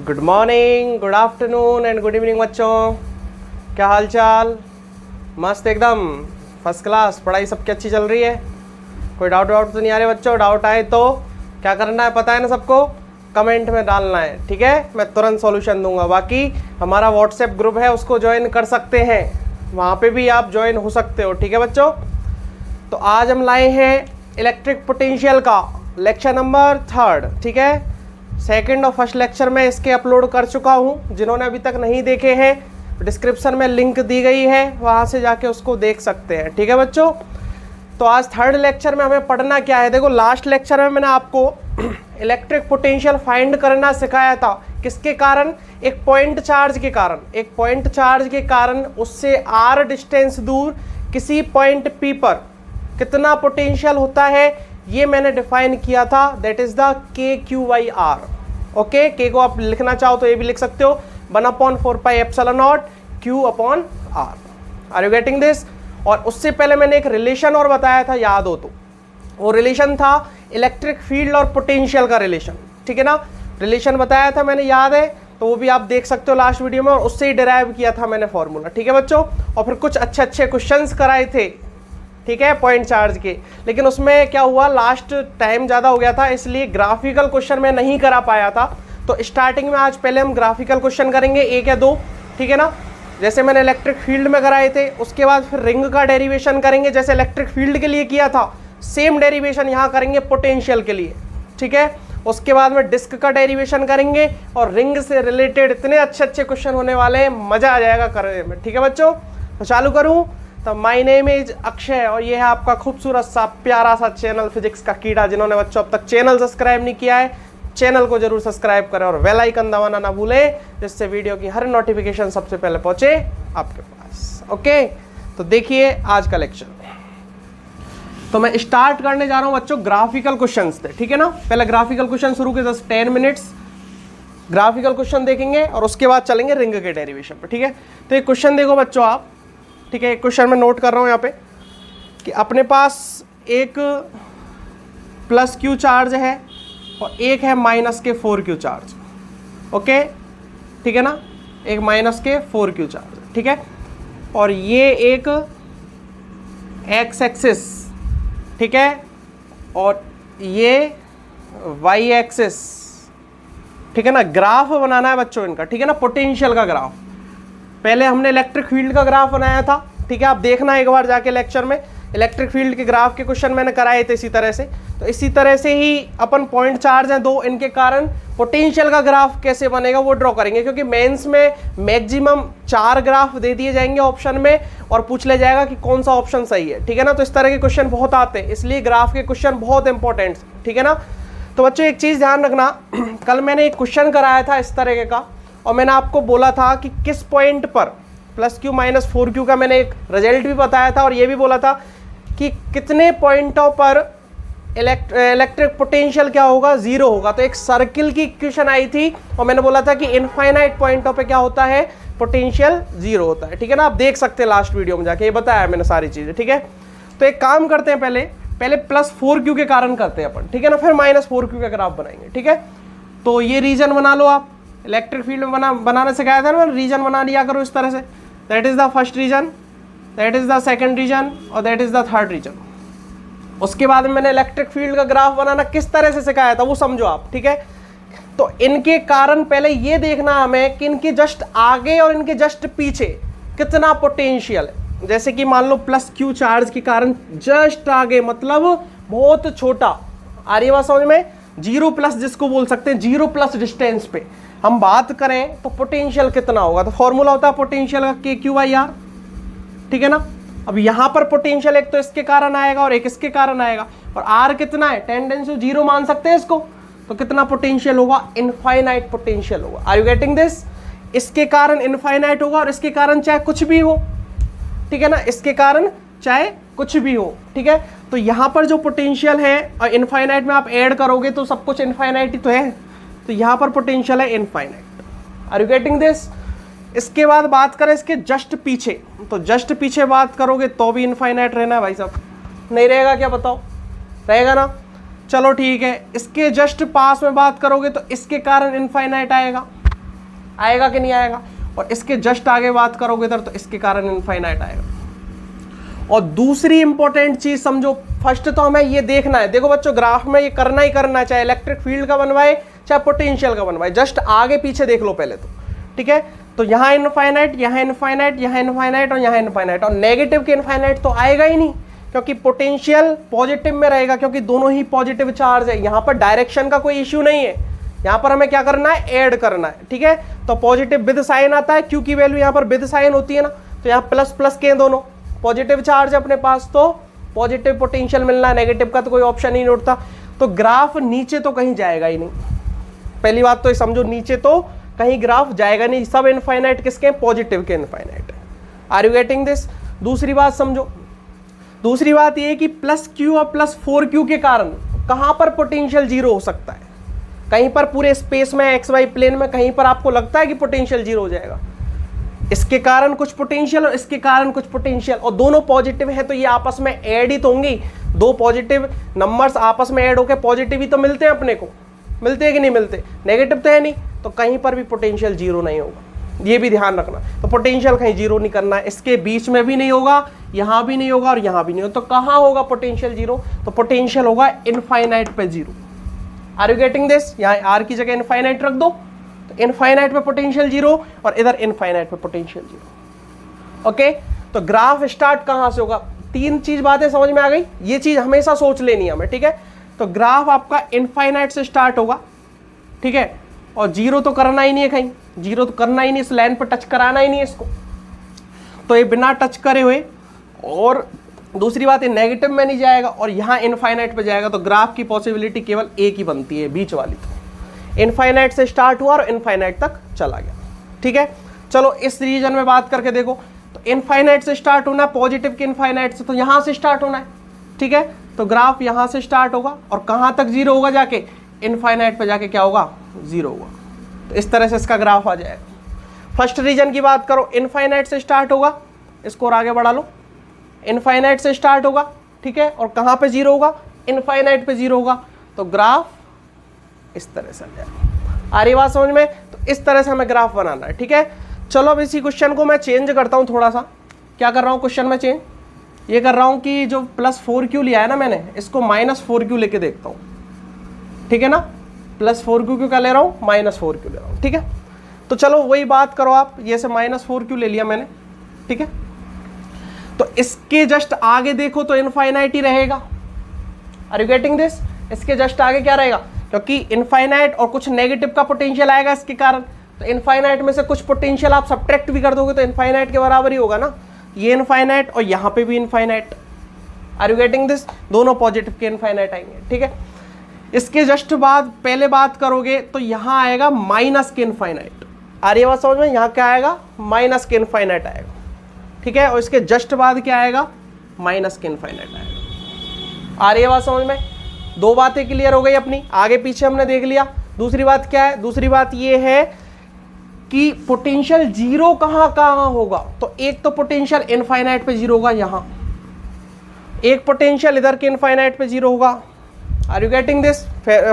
Good morning, good afternoon and good evening बच्चों। क्या हाल चाल? मस्त एकदम फर्स्ट क्लास। पढ़ाई सबकी अच्छी चल रही है? कोई डाउट तो नहीं आ रहे बच्चों? डाउट आए तो क्या करना है पता है ना सबको? कमेंट में डालना है, ठीक है? मैं तुरंत सॉल्यूशन दूंगा। बाकी हमारा व्हाट्सएप ग्रुप है, उसको ज्वाइन कर सकते हैं, वहाँ पे भी आप ज्वाइन हो सकते हो, ठीक है बच्चों? तो आज हम लाए हैं इलेक्ट्रिक पोटेंशियल का लेक्चर नंबर 3, ठीक है? सेकंड और फर्स्ट लेक्चर में इसके अपलोड कर चुका हूँ। जिन्होंने अभी तक नहीं देखे हैं, डिस्क्रिप्शन में लिंक दी गई है, वहाँ से जाके उसको देख सकते हैं, ठीक है बच्चों? तो आज थर्ड लेक्चर में हमें पढ़ना क्या है? देखो, लास्ट लेक्चर में मैंने आपको इलेक्ट्रिक पोटेंशियल फाइंड करना सिखाया था। किसके कारण? एक पॉइंट चार्ज के कारण। एक पॉइंट चार्ज के कारण उससे r डिस्टेंस दूर किसी पॉइंट P पर कितना पोटेंशियल होता है, ये मैंने डिफाइन किया था। That is the KQ/R। Okay, K को आप लिखना चाहो तो ये भी लिख सकते हो, 1/4πε0 Q/R। Are you getting this? और उससे पहले मैंने एक रिलेशन और बताया था, याद हो तो? वो रिलेशन था इलेक्ट्रिक फील्ड और पोटेंशियल का रिलेशन, ठीक है ना? रिलेशन बताया था मैंने, याद है? तो वो भी आप देख सकते हो लास्ट वीडियो में, और उससे ही डिराइव किया था मैंने फॉर्मूला, ठीक है बच्चों? और फिर कुछ अच्छे अच्छे क्वेश्चंस कराए थे, ठीक है, पॉइंट चार्ज के। लेकिन उसमें क्या हुआ, लास्ट टाइम ज़्यादा हो गया था, इसलिए ग्राफिकल क्वेश्चन मैं नहीं करा पाया था। तो स्टार्टिंग में आज पहले हम ग्राफिकल क्वेश्चन करेंगे, 1 या 2, ठीक है ना? जैसे मैंने इलेक्ट्रिक फील्ड में कराए थे। उसके बाद फिर रिंग का डेरिवेशन करेंगे, जैसे इलेक्ट्रिक फील्ड के लिए किया था, सेम डेरिवेशन यहाँ करेंगे पोटेंशियल के लिए, ठीक है? उसके बाद में डिस्क का डेरिवेशन करेंगे, और रिंग से रिलेटेड इतने अच्छे अच्छे क्वेश्चन होने वाले हैं, मज़ा आ जाएगा करने में, ठीक है बच्चों? तो चालू करूँ? तो माय नेम इज अक्षय, और ये है आपका खूबसूरत सा प्यारा सा चैनल फिजिक्स का कीड़ा। जिन्होंने बच्चों अब तक चैनल सब्सक्राइब नहीं किया है, चैनल को जरूर सब्सक्राइब करें और बेल आइकन दबाना ना भूलें, जिससे वीडियो की हर नोटिफिकेशन सबसे पहले पहुंचे आपके पास। ओके, तो देखिए आज का लेक्चर। तो मैं स्टार्ट करने जा रहा हूं बच्चों ग्राफिकल क्वेश्चन से, ठीक है ना? पहले ग्राफिकल क्वेश्चन शुरू के 10 मिनट्स ग्राफिकल क्वेश्चन देखेंगे, और उसके बाद चलेंगे रिंग के डेरिवेशन पर, ठीक है? तो एक क्वेश्चन देखो बच्चों आप, ठीक है? एक क्वेश्चन मैं नोट कर रहा हूँ यहाँ पे कि अपने पास एक प्लस Q चार्ज है और एक है माइनस के 4Q चार्ज। ओके, ठीक है ना? एक माइनस के 4Q चार्ज, ठीक है? और ये एक एक्स एक्सिस, ठीक है? और ये वाई एक्सिस, ठीक है ना? ग्राफ बनाना है बच्चों इनका, ठीक है ना? पोटेंशियल का ग्राफ। पहले हमने इलेक्ट्रिक फील्ड का ग्राफ बनाया था, ठीक है? आप देखना एक बार जाके लेक्चर में, इलेक्ट्रिक फील्ड के ग्राफ के क्वेश्चन मैंने कराए थे इसी तरह से। तो इसी तरह से ही अपन पॉइंट चार्ज हैं 2, इनके कारण पोटेंशियल का ग्राफ कैसे बनेगा वो ड्रॉ करेंगे, क्योंकि मेंस में मैक्सिमम 4 ग्राफ दे दिए जाएंगे ऑप्शन में, और पूछ ले जाएगा कि कौन सा ऑप्शन सही है, ठीक है ना? तो इस तरह के क्वेश्चन बहुत आते हैं, इसलिए ग्राफ के क्वेश्चन बहुत इंपॉर्टेंट, ठीक है ना? तो बच्चों एक चीज़ ध्यान रखना, कल मैंने एक क्वेश्चन कराया था इस तरह का, और मैंने आपको बोला था कि किस पॉइंट पर +Q - 4Q का मैंने एक रिजल्ट भी बताया था, और ये भी बोला था कि कितने पॉइंटों पर इलेक्ट्रिक पोटेंशियल क्या होगा, 0 होगा। तो एक सर्किल की इक्वेशन आई थी, और मैंने बोला था कि इनफाइनाइट पॉइंटों पे क्या होता है, पोटेंशियल 0 होता है, ठीक है ना? आप देख सकते हैं लास्ट वीडियो में जाके, ये बताया मैंने सारी चीज़ें, ठीक है? तो एक काम करते हैं, पहले +4Q के कारण करते हैं अपन, ठीक है ना? फिर -4Q का ग्राफ बनाएंगे, ठीक है? तो ये रीजन बना लो आप, इलेक्ट्रिक फील्ड में बनाना सिखाया था ना, रीजन बना लिया करो इस तरह से। That is the first reason, that is the second reason, और that is the third reason. उसके बाद में मैंने इलेक्ट्रिक फील्ड का ग्राफ बनाना किस तरह से सिखाया था वो समझो आप, ठीक है? तो इनके कारण पहले ये देखना हमें कि इनके जस्ट आगे और इनके जस्ट पीछे कितना पोटेंशियल है। जैसे कि मान लो +Q चार्ज के कारण जस्ट आगे, मतलब बहुत छोटा, आ रही है बात समझ में? 0+ जिसको बोल सकते हैं, 0+ डिस्टेंस पे हम बात करें तो पोटेंशियल कितना होगा? तो फॉर्मूला होता है पोटेंशियल का KQ/R, ठीक है ना? अब यहाँ पर पोटेंशियल एक तो इसके कारण आएगा और एक इसके कारण आएगा, और R कितना है, टेंडेंसी 0 मान सकते हैं इसको। तो कितना पोटेंशियल होगा? इनफाइनाइट पोटेंशियल होगा। Are you getting this? इसके कारण इनफाइनाइट होगा, और इसके कारण चाहे कुछ भी हो, ठीक है ना? इसके कारण चाहे कुछ भी हो, ठीक है? तो यहाँ पर जो पोटेंशियल है, और इनफाइनाइट में आप ऐड करोगे तो सब कुछ इनफाइनाइट ही तो है, तो यहाँ पर पोटेंशियल है infinite. Are you getting this? इसके बाद बात करें इसके जस्ट पीछे, तो जस्ट पीछे बात करोगे तो भी इनफाइनाइट रहना है भाई साहब, नहीं रहेगा क्या बताओ? रहेगा ना? चलो ठीक है, इसके जस्ट पास में बात करोगे तो इसके कारण इनफाइनाइट आएगा, आएगा कि नहीं आएगा। और इसके जस्ट आगे बात करोगे इधर तो इसके कारण इनफाइनाइट आएगा। और दूसरी इंपॉर्टेंट चीज समझो, फर्स्ट तो हमें ये देखना है, देखो बच्चों ग्राफ में ये करना ही करना है, चाहे इलेक्ट्रिक फील्ड का बनवाए चाहे पोटेंशियल का बनवाए, जस्ट आगे पीछे देख लो पहले तो, ठीक है। तो यहाँ इनफाइनाइट, यहाँ इनफाइनाइट, यहाँ इनफाइनाइट और यहाँ इनफाइनाइट, और नेगेटिव के इनफाइनाइट तो आएगा ही नहीं, क्योंकि पोटेंशियल पॉजिटिव में रहेगा, क्योंकि दोनों ही पॉजिटिव चार्ज है। यहाँ पर डायरेक्शन का कोई इश्यू नहीं है, यहाँ पर हमें क्या करना है, ऐड करना है, ठीक है। तो पॉजिटिव विद साइन आता है, क्यू की वैल्यू यहाँ पर विद साइन होती है ना, तो यहाँ प्लस प्लस के दोनों पॉजिटिव चार्ज है अपने पास, तो पॉजिटिव पोटेंशियल मिलना है, नेगेटिव का तो कोई ऑप्शन ही नहीं उठता। तो ग्राफ नीचे तो कहीं जाएगा ही नहीं, पहली बात तो ये समझो, नीचे तो कहीं ग्राफ जाएगा नहीं, सब इनफाइनाइट किसके, पॉजिटिव के इनफाइनाइट है। Are you getting this. दूसरी बात समझो, दूसरी बात ये है कि प्लस क्यू और प्लस 4q के कारण कहाँ पर पोटेंशियल जीरो हो सकता है, कहीं पर पूरे स्पेस में एक्स वाई प्लेन में कहीं पर आपको लगता है कि पोटेंशियल जीरो हो जाएगा, इसके कारण कुछ पोटेंशियल और इसके कारण कुछ पोटेंशियल, और दोनों पॉजिटिव है तो ये आपस में ऐड ही तो होंगी, दो पॉजिटिव नंबर्स आपस में ऐड होकर पॉजिटिव ही तो मिलते हैं अपने को, मिलते हैं कि नहीं मिलते, नेगेटिव तो है नहीं, तो कहीं पर भी पोटेंशियल जीरो नहीं होगा, ये भी ध्यान रखना। तो पोटेंशियल कहीं जीरो नहीं करना है, इसके बीच में भी नहीं होगा, यहाँ भी नहीं होगा और यहाँ भी नहीं होगा, तो कहाँ होगा पोटेंशियल जीरो, तो पोटेंशियल होगा इनफाइनाइट पे zero. Are you getting this. यहाँ आर की जगह इनफाइनाइट रख दो, तो इनफाइनाइट पे पोटेंशियल जीरो और इधर इनफाइनाइट पे पोटेंशियल जीरो। ओके, तो ग्राफ स्टार्ट कहाँ से होगा, तीन चीज बातें समझ में आ गई, ये चीज हमेशा सोच लेनी है हमें, ठीक है। तो ग्राफ आपका इनफाइनाइट से स्टार्ट होगा, ठीक है, और जीरो तो करना ही नहीं है, कहीं जीरो तो करना ही नहीं, इस लाइन पर टच कराना ही नहीं है इसको, तो ये बिना टच करे हुए, और दूसरी बात ये नेगेटिव में नहीं जाएगा और यहाँ इनफाइनाइट पे जाएगा, तो ग्राफ की पॉसिबिलिटी केवल एक ही बनती है, बीच वाली। तो इनफाइनाइट से स्टार्ट हुआ और इनफाइनाइट तक चला गया, ठीक है। चलो इस रीजन में बात करके देखो, तो इनफाइनाइट से स्टार्ट होना है, पॉजिटिव के इनफाइनाइट से, तो यहाँ से स्टार्ट होना है, ठीक है। तो ग्राफ यहाँ से स्टार्ट होगा और कहाँ तक जीरो होगा, जाके इनफाइनाइट पे जाके क्या होगा, जीरो होगा। तो इस तरह से इसका ग्राफ आ जाएगा। फर्स्ट रीजन की बात करो, इनफाइनाइट से स्टार्ट होगा, इसको और आगे बढ़ा लो, इनफाइनाइट से स्टार्ट होगा, ठीक है, और कहाँ पे जीरो होगा, इनफाइनाइट पे जीरो होगा, तो ग्राफ इस तरह से आ जाएगा। आ रही बात समझ में। तो इस तरह से हमें ग्राफ बनाना है, ठीक है। चलो अब इसी क्वेश्चन को मैं चेंज करता हूँ थोड़ा सा, क्या कर रहा हूँ क्वेश्चन में चेंज, ये कर रहा हूँ कि जो प्लस 4q लिया है ना मैंने, इसको माइनस 4q लेके देखता हूँ, ठीक है ना। प्लस 4q क्यों क्या ले रहा हूँ, माइनस 4q ले रहा हूँ, ठीक है। तो चलो वही बात करो आप, ये से माइनस 4q ले लिया मैंने, ठीक है। तो इसके जस्ट आगे देखो तो इनफाइनाइट ही रहेगा। Are you getting this. इसके जस्ट आगे क्या रहेगा, क्योंकि इनफाइनाइट और कुछ नेगेटिव का पोटेंशियल आएगा इसके कारण, तो इनफाइनाइट में से कुछ पोटेंशियल आप सब्ट्रैक्ट भी कर दोगे तो इनफाइनाइट के बराबर ही होगा ना, ये इनफाइनाइट और यहाँ पे भी infinite. Are you getting this, दोनों पॉजिटिव के इनफाइनाइट आएंगे, ठीक है। इसके जस्ट बाद पहले बात करोगे तो यहाँ आएगा माइनस के इनफाइनाइट। आ रही है बात समझ में, यहाँ क्या आएगा, माइनस के इनफाइनाइट आएगा, ठीक है। और इसके जस्ट बाद क्या आएगा, माइनस के इनफाइनाइट आएगा। आ रही है बात समझ में। दो बातें क्लियर हो गई अपनी, आगे पीछे हमने देख लिया। दूसरी बात क्या है, दूसरी बात ये है कि पोटेंशियल जीरो कहाँ कहाँ होगा, तो एक तो पोटेंशियल इनफाइनाइट पे जीरो होगा यहाँ, एक पोटेंशियल इधर के इनफाइनाइट पे जीरो होगा। Are you getting this.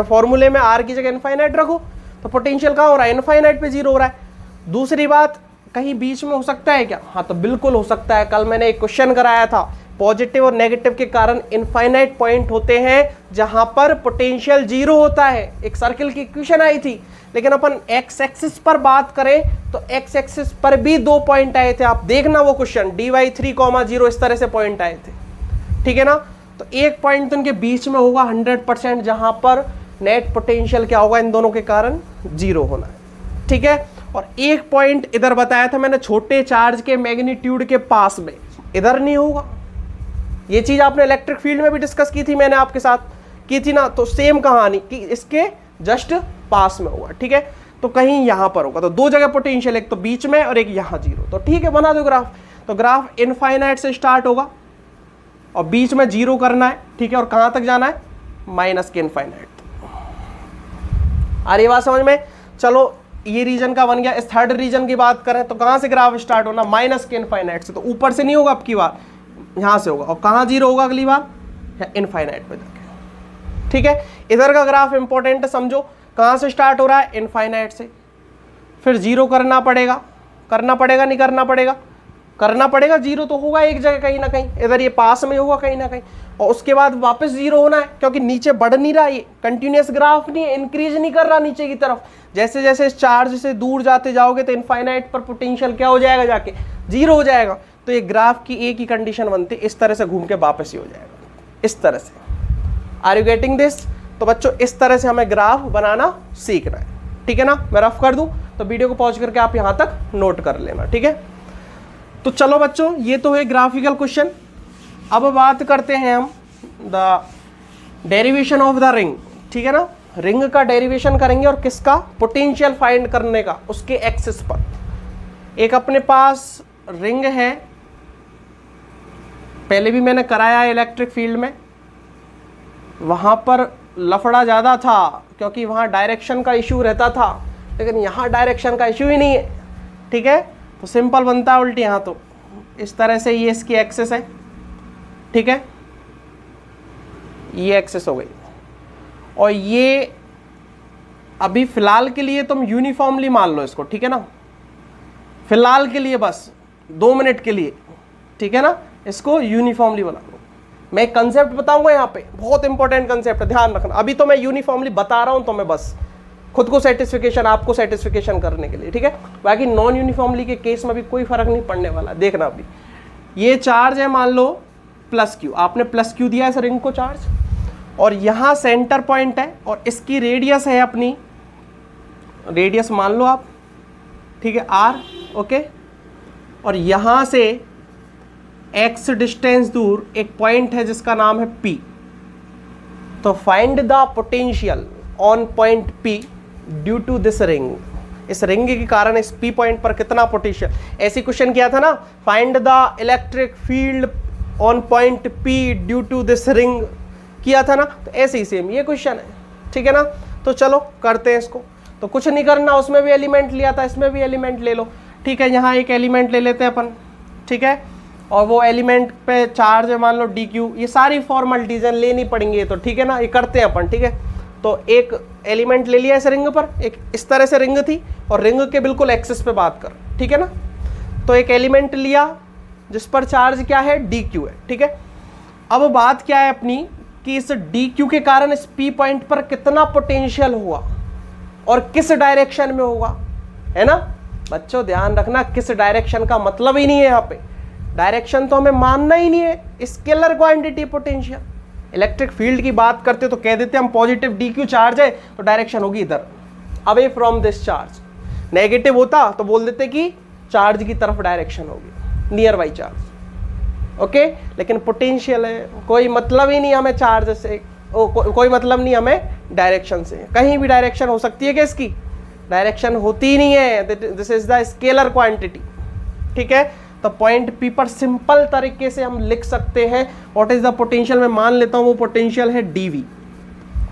फॉर्मूले में आर की जगह इनफाइनाइट रखो तो पोटेंशियल कहाँ हो रहा है, इनफाइनाइट पे जीरो हो रहा है। दूसरी बात, कहीं बीच में हो सकता है क्या, हाँ तो बिल्कुल हो सकता है। कल मैंने एक क्वेश्चन कराया था, पॉजिटिव और नेगेटिव के कारण इनफाइनाइट पॉइंट होते हैं जहां पर पोटेंशियल जीरो होता है। एक सर्किल की इक्वेशन आई थी, लेकिन अपन एक्स एक्सिस पर बात करें तो एक्स एक्सिस पर भी दो पॉइंट आए थे। आप देखना वो क्वेश्चन, dy3, 0 इस तरह से पॉइंट आए थे, ठीक है ना। तो एक पॉइंट तो इनके बीच में होगा 100%, जहां पर नेट पोटेंशियल क्या होगा, इन दोनों के कारण जीरो होना है, ठीक है। और एक पॉइंट इधर बताया था मैंने, छोटे चार्ज के मैग्नीट्यूड के पास में, इधर नहीं होगा। ये चीज आपने इलेक्ट्रिक फील्ड में भी डिस्कस की थी, मैंने आपके साथ की थी ना, तो सेम कहानी कि इसके जस्ट पास में होगा, ठीक है। तो कहीं यहां पर होगा, तो दो जगह पोटेंशियल, एक तो बीच में और एक यहां जीरो। तो ठीक है, बना दो ग्राफ। तो ग्राफ इनफाइनाइट से स्टार्ट होगा और बीच में जीरो करना है, ठीक है, और कहां तक जाना है, माइनस के इनफाइनाइट। आ रही बात समझ में। चलो ये रीजन का बन गया। इस थर्ड रीजन की बात करें तो कहां से ग्राफ स्टार्ट होना, माइनस के इनफाइनाइट से। तो ऊपर से नहीं होगा अब की बार, यहां से होगा। और कहां जीरो होगा अगली बार, इनफाइनाइट पे जाके, ठीक है। इधर का ग्राफ इंपॉर्टेंट है, समझो कहां से स्टार्ट हो रहा है, इनफाइनाइट से, फिर जीरो करना पड़ेगा नहीं करना पड़ेगा? करना पड़ेगा। जीरो तो होगा एक जगह कहीं ना कहीं, इधर ये पास में होगा कहीं ना कहीं, और उसके बाद वापस जीरो होना है, क्योंकि नीचे बढ़ नहीं रहा, ये कंटिन्यूअस ग्राफ नहीं है, इंक्रीज नहीं कर रहा नीचे की तरफ। जैसे जैसे इस चार्ज से दूर जाते जाओगे तो इनफाइनाइट पर पोटेंशियल क्या हो जाएगा, जाके जीरो हो जाएगा। तो ये ग्राफ की एक ही कंडीशन बनती है, इस तरह से घूम के वापस ही हो जाएगा, इस तरह से। Are you getting this? तो बच्चों इस तरह से हमें ग्राफ बनाना सीखना है, ठीक है ना। मैं रफ कर दूं तो वीडियो को पॉज करके आप यहां तक नोट कर लेना, ठीक है। तो चलो बच्चों, ये तो है ग्राफिकल क्वेश्चन। अब बात करते हैं हम the derivation of the ring, ठीक है ना। रिंग का डेरिवेशन करेंगे, और किसका? पोटेंशियल फाइंड करने का उसके एक्सिस पर। एक अपने पास रिंग है, पहले भी मैंने कराया है इलेक्ट्रिक फील्ड में, वहां पर लफड़ा ज़्यादा था क्योंकि वहां डायरेक्शन का इशू रहता था, लेकिन यहाँ डायरेक्शन का इशू ही नहीं है, ठीक है। तो सिंपल बनता है उल्टी, यहाँ तो इस तरह से ये इसकी एक्सिस है, ठीक है, ये एक्सिस हो गई। और ये अभी फिलहाल के लिए तुम यूनिफॉर्मली मान लो इसको, ठीक है ना, फिलहाल के लिए बस 2 मिनट के लिए, ठीक है ना, इसको यूनिफॉर्मली बना लो। मैं एक कंसेप्ट बताऊंगा यहाँ पे, बहुत इंपॉर्टेंट कंसेप्ट है, ध्यान रखना। अभी तो मैं यूनिफॉर्मली बता रहा हूँ, तो मैं बस खुद को सेटिस्फिकेशन, आपको सेटिस्फिकेशन करने के लिए, ठीक है। बाकी नॉन यूनिफॉर्मली के केस में भी कोई फर्क नहीं पड़ने वाला, देखना। अभी ये चार्ज है, मान लो प्लस क्यू, आपने प्लस क्यू दिया है इस रिंग को चार्ज, और यहाँ सेंटर पॉइंट है, और इसकी रेडियस है अपनी, रेडियस मान लो आप, ठीक है, आर, ओके। और यहाँ से एक्स डिस्टेंस दूर एक पॉइंट है जिसका नाम है पी। तो find the potential on point P due to this ring. इस रिंग के कारण इस पी पॉइंट पर कितना पोटेंशियल, ऐसी क्वेश्चन किया था ना, find the electric field on point P due to this ring, किया था ना। तो ऐसे ही सेम ये क्वेश्चन है, ठीक है ना। तो चलो करते हैं इसको। तो कुछ नहीं करना, उसमें भी एलिमेंट लिया था, इसमें भी एलिमेंट ले लो, ठीक है। यहाँ एक एलिमेंट ले लेते हैं अपन, ठीक है, और वो एलिमेंट पे चार्ज है मान लो डी क्यू। ये सारी फॉर्मेलिटीज लेनी पड़ेंगी, तो ठीक है ना, ये करते हैं अपन, ठीक है। तो एक एलिमेंट ले लिया इस रिंग पर, एक इस तरह से रिंग थी, और रिंग के बिल्कुल एक्सिस पे बात कर, ठीक है ना। तो एक एलिमेंट लिया जिस पर चार्ज क्या है, डी क्यू है, ठीक है। अब बात क्या है अपनी कि इस डी क्यू के कारण इस पी पॉइंट पर कितना पोटेंशियल हुआ और किस डायरेक्शन में होगा, है ना। बच्चों ध्यान रखना, किस डायरेक्शन का मतलब ही नहीं है यहाँ पे, डायरेक्शन तो हमें मानना ही नहीं है, scalar quantity potential. Electric field की बात करते तो कह देते हम पॉजिटिव डी क्यू चार्ज है तो डायरेक्शन होगी इधर, away from this charge. Negative होता तो बोल देते कि चार्ज की तरफ डायरेक्शन होगी, नियर बाई चार्ज, ओके। लेकिन पोटेंशियल है, कोई मतलब ही नहीं हमें चार्ज से, कोई मतलब नहीं हमें डायरेक्शन से। कहीं भी डायरेक्शन हो सकती है क्या इसकी? डायरेक्शन होती ही नहीं है, this is the scalar quantity, ठीक है। तो पॉइंट पी पर सिंपल तरीके से हम लिख सकते हैं व्हाट इज द पोटेंशियल। मैं मान लेता हूं वो पोटेंशियल है डीवी,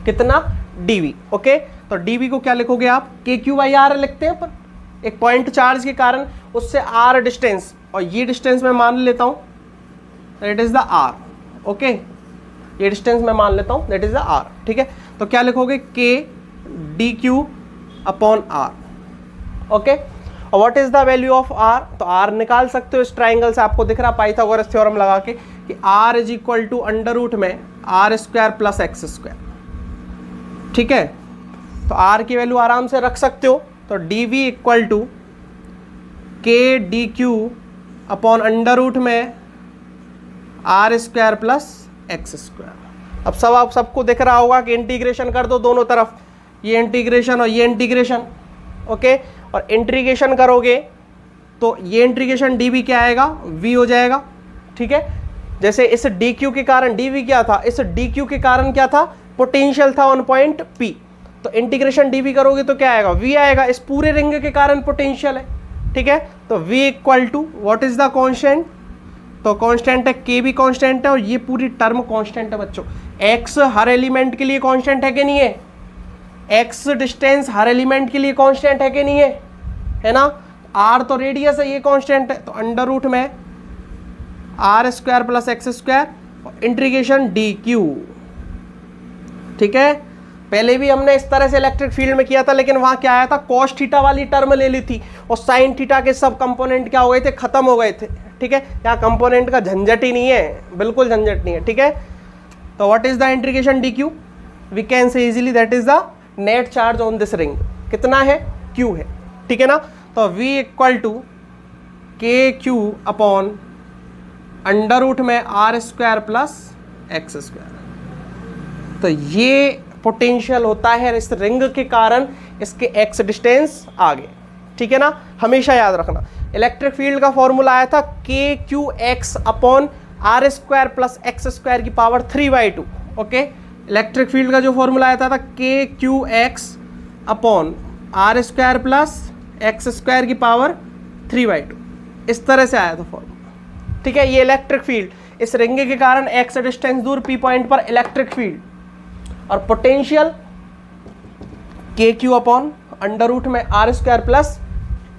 कितना? DV, okay. तो डीवी को क्या लिखोगे आप? के क्यू बाई आर लिखते हैं, पर एक पॉइंट चार्ज के कारण उससे आर डिस्टेंस, और ये डिस्टेंस मैं मान लेता हूं that is the R, okay. ये डिस्टेंस मैं मान लेता हूं दैट इज द आर, ठीक है। तो क्या लिखोगे? K D Q upon R, okay. और what is the value of R? तो आर निकाल सकते हो इस ट्राइंगल से, आपको दिख रहा पाइथागोरस थ्योरम लगा के कि R is equal to under root में R square plus X square, ठीक है। तो आर की वैल्यू आराम से रख सकते हो, तो D V equal to K D Q upon under root में R square plus X square. अब सब आप सबको दिख रहा होगा कि इंटीग्रेशन कर दो दोनों तरफ, ये इंटीग्रेशन और ये इंटीग्रेशन, ओके। और इंटीग्रेशन करोगे तो ये इंटीग्रेशन डी वी क्या आएगा? वी हो जाएगा, ठीक है। जैसे इस डी क्यू के कारण डी वी क्या था? इस डी क्यू के कारण क्या था? पोटेंशियल था ऑन पॉइंट पी। तो इंटीग्रेशन डी वी करोगे तो क्या आएगा? वी आएगा, इस पूरे रिंग के कारण पोटेंशियल है, ठीक है। तो V equal to what is the constant? तो कांस्टेंट है, के भी कांस्टेंट है, और ये पूरी टर्म कांस्टेंट है बच्चों। एक्स हर एलिमेंट के लिए कांस्टेंट है कि नहीं है? एक्स डिस्टेंस हर एलिमेंट के लिए कांस्टेंट है कि नहीं है? है ना। आर तो रेडियस है, ये कांस्टेंट है, तो अंडर रूट में R square plus X square integration D Q, ठीक है। पहले भी हमने इस तरह से इलेक्ट्रिक फील्ड में किया था, लेकिन वहां क्या आया था, कॉस थीटा वाली टर्म ले ली थी और साइन थीटा के सब कंपोनेंट क्या हो गए थे, खत्म हो गए थे। ठीक है, यहाँ कंपोनेंट का झंझट ही नहीं है, बिल्कुल झंझट नहीं है। ठीक है, तो what is the integration D Q, we can say easily that is the net charge on this ring, कितना है, क्यू है। ठीक है ना, तो v equal to K Q upon under root में R square plus X square. तो ये पोटेंशियल होता है इस रिंग के कारण इसके x डिस्टेंस आगे। ठीक है ना, हमेशा याद रखना इलेक्ट्रिक फील्ड का फॉर्मूला आया था K Q X upon R square plus X square की पावर 3/2। ओके, इलेक्ट्रिक फील्ड का जो फॉर्मूला आया था K Q X upon R square plus X square की पावर 3/2, इस तरह से आया था फॉर्मूला। ठीक है, ये इलेक्ट्रिक फील्ड, इस रिंग के कारण एक्स डिस्टेंस दूर पी पॉइंट पर इलेक्ट्रिक फील्ड, और potential K Q upon under root में R square plus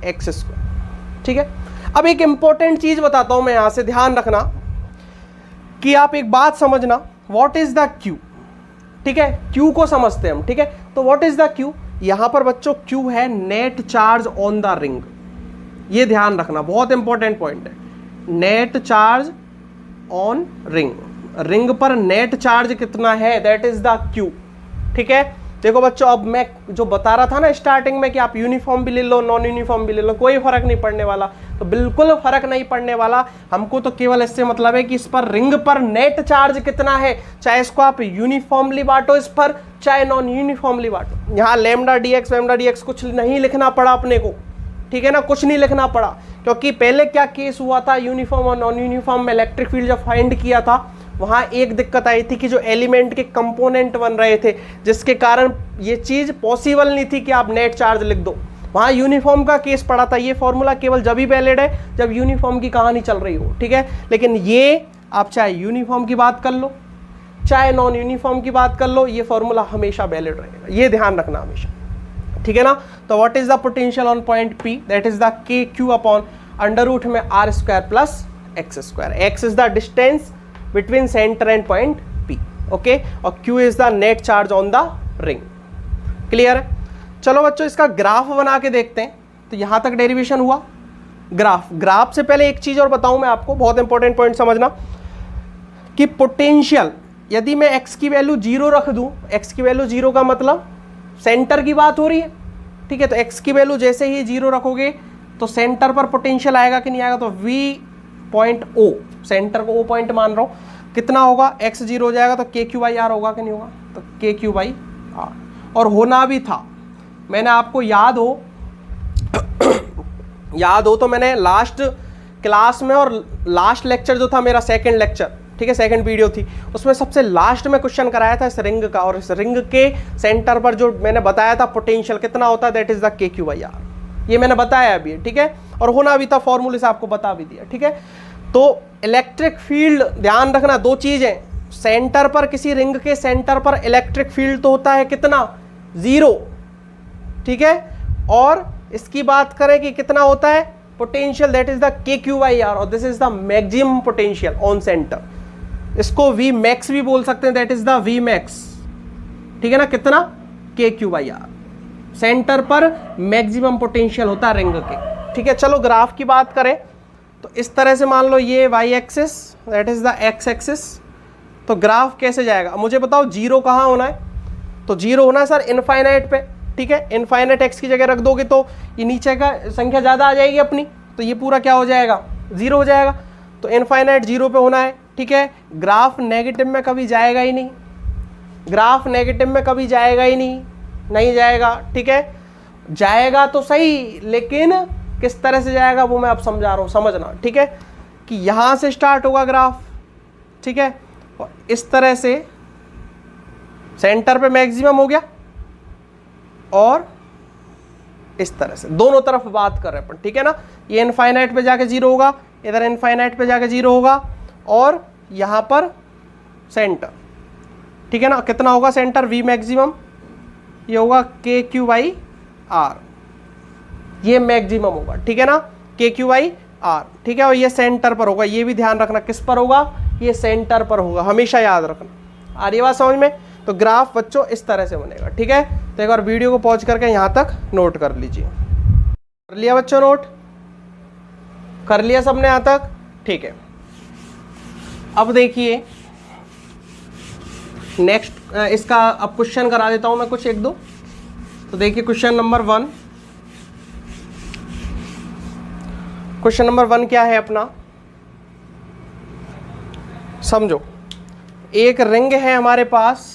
X square. ठीक है, अब एक इंपॉर्टेंट चीज बताता हूं मैं, यहां से ध्यान रखना कि आप एक बात समझना, व्हाट इज द क्यू। ठीक है, क्यू को समझते हैं हम। ठीक है, तो व्हाट इज द क्यू, यहां पर बच्चों क्यू है net charge on the ring, ये ध्यान रखना, बहुत इंपॉर्टेंट पॉइंट है। Net charge on ring, ring पर नेट चार्ज कितना है, दैट इज द क्यू। ठीक है, देखो बच्चों, अब मैं जो बता रहा था ना स्टार्टिंग में कि आप यूनिफॉर्म भी ले लो नॉन यूनिफॉर्म भी ले लो, कोई फर्क नहीं पड़ने वाला, तो बिल्कुल फर्क नहीं पड़ने वाला। हमको तो केवल इससे मतलब है कि इस पर रिंग पर नेट चार्ज कितना है, चाहे इसको आप यूनिफॉर्मली बांटो इस पर, चाहे नॉन यूनिफॉर्मली बांटो। यहाँ लैम्डा डी एक्स कुछ नहीं लिखना पड़ा अपने को। ठीक है ना, कुछ नहीं लिखना पड़ा, क्योंकि पहले क्या केस हुआ था, यूनिफॉर्म और नॉन यूनिफॉर्म में इलेक्ट्रिक फील्ड जब फाइंड किया था, वहाँ एक दिक्कत आई थी कि जो एलिमेंट के कंपोनेंट बन रहे थे, जिसके कारण ये चीज़ पॉसिबल नहीं थी कि आप नेट चार्ज लिख दो। वहाँ यूनिफॉर्म का केस पड़ा था। ये फॉर्मूला केवल जब ही वैलिड है जब यूनिफॉर्म की कहानी चल रही हो। ठीक है, लेकिन ये आप चाहे यूनिफॉर्म की बात कर लो चाहे नॉन यूनिफॉर्म की बात कर लो, ये फॉर्मूला हमेशा वैलिड रहेगा, ये ध्यान रखना हमेशा। ठीक है ना, तो what is the potential on point P, that is the K Q upon under root में R square plus X square. X is the distance between centre and point P। Okay, और Q is the net charge on the ring. Clear है? चलो बच्चों, इसका graph बना के देखते हैं। तो यहां तक डेरिवेशन हुआ। ग्राफ से पहले एक चीज और बताऊं मैं आपको, बहुत इंपॉर्टेंट पॉइंट समझना कि पोटेंशियल यदि मैं x की वैल्यू 0 रख दूं, x की वैल्यू 0 का मतलब सेंटर की बात हो रही है। ठीक है, तो x की वैल्यू जैसे ही 0 रखोगे तो सेंटर पर पोटेंशियल आएगा कि नहीं आएगा, तो v पॉइंट O, सेंटर को O पॉइंट मान रहा हूं, कितना होगा, x 0 हो जाएगा तो KQ/R होगा कि नहीं होगा, तो KQ/R। और होना भी था, मैंने आपको याद हो तो मैंने लास्ट क्लास में और लास्ट लेक्चर जो था मेरा सेकंड लेक्चर, ठीक है, सेकंड वीडियो थी, उसमें सबसे लास्ट में क्वेश्चन कराया था इस रिंग का, और इस रिंग के सेंटर पर जो मैंने बताया था पोटेंशियल कितना होता है, दैट इज द KQ/R। ये मैंने बताया अभी, ठीक है, और होना भी था, फॉर्मूले से आपको बता भी दिया। ठीक है, तो इलेक्ट्रिक फील्ड ध्यान रखना, दो चीजें, सेंटर पर, किसी रिंग के सेंटर पर इलेक्ट्रिक फील्ड तो होता है कितना, 0। ठीक है, और इसकी बात करें कि कितना होता है potential, that is the KQ/R, और this is the maximum potential on centre. इसको V max भी बोल सकते हैं, that is the V max। ठीक है ना, कितना, KQ/R, सेंटर पर मैक्सिमम पोटेंशियल होता है रिंग के। ठीक है, चलो ग्राफ की बात करें तो इस तरह से मान लो ये y axis, that is the x axis. तो ग्राफ कैसे जाएगा मुझे बताओ, 0 कहाँ होना है, तो 0 होना है सर इनफाइनाइट पे। ठीक है, इनफाइनाइट x की जगह रख दोगे तो ये नीचे का संख्या ज़्यादा आ जाएगी अपनी, तो ये पूरा क्या हो जाएगा, 0 हो जाएगा। तो इनफाइनाइट 0 पे होना है। ठीक है, ग्राफ नेगेटिव में कभी जाएगा ही नहीं, ग्राफ नेगेटिव में कभी जाएगा ही नहीं जाएगा। ठीक है, जाएगा तो सही, लेकिन किस तरह से जाएगा वो मैं अब समझा रहा हूँ, समझना। ठीक है, कि यहाँ से स्टार्ट होगा ग्राफ, ठीक है, और इस तरह से सेंटर पे मैक्सिमम हो गया, और इस तरह से दोनों तरफ बात कर रहे हैं अपन। ठीक है ना, ये इनफाइनाइट पे जाके 0 होगा, इधर इनफाइनाइट पे जाके 0 होगा, और यहाँ पर सेंटर। ठीक है ना, कितना होगा सेंटर, V मैक्सिमम, ये होगा KQ/R, ये मैक्सिमम होगा। ठीक है ना, KQ/R। ठीक है, और ये सेंटर पर होगा, ये भी ध्यान रखना, किस पर होगा, ये सेंटर पर होगा, हमेशा याद रखना। आ रही बात समझ में? तो ग्राफ बच्चों इस तरह से बनेगा, ठीक है। तो एक बार वीडियो को पॉज करके यहाँ तक नोट कर लीजिए। कर लिया बच्चों, नोट कर लिया सबने यहाँ तक, ठीक है। अब देखिए नेक्स्ट इसका अब क्वेश्चन करा देता हूं मैं कुछ एक दो। तो देखिए क्वेश्चन नंबर 1, क्वेश्चन नंबर 1 क्या है अपना, समझो। एक रिंग है हमारे पास,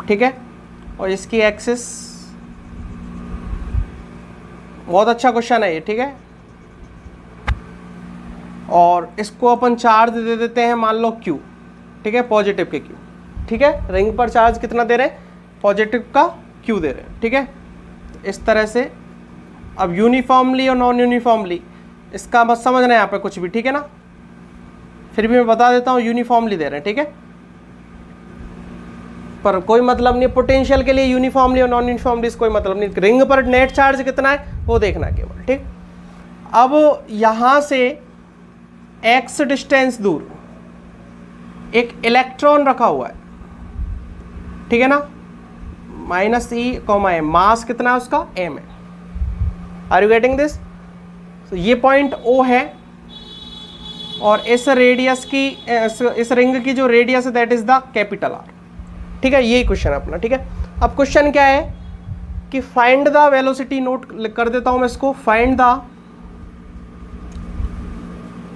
ठीक है, और इसकी एक्सिस, बहुत अच्छा क्वेश्चन है ये, ठीक है। और इसको अपन चार्ज दे देते हैं मान लो Q, ठीक है, पॉजिटिव के Q, ठीक है। रिंग पर चार्ज कितना दे रहे हैं, पॉजिटिव का Q दे रहे हैं, ठीक है। इस तरह से अब यूनिफॉर्मली और नॉन यूनिफॉर्मली इसका मत समझना यहाँ पे कुछ भी, ठीक है ना, फिर भी मैं बता देता हूँ यूनिफॉर्मली दे रहे हैं, ठीक है, पर कोई मतलब नहीं। पोटेंशियल के लिए यूनिफॉर्मली और नॉन यूनिफॉर्मली कोई मतलब नहीं, रिंग पर नेट चार्ज कितना है वो देखना केवल, ठीक। अब यहाँ से x डिस्टेंस दूर एक इलेक्ट्रॉन रखा हुआ है, ठीक है ना, -e, मास कितना है उसका, m है। Are you getting this? तो ये पॉइंट O है और इस रेडियस की इस रिंग की जो रेडियस है that is the capital R, ठीक है। यही क्वेश्चन है अपना, ठीक है। अब क्वेश्चन क्या है कि फाइंड द वेलोसिटी, नोट कर देता हूं मैं इसको, find the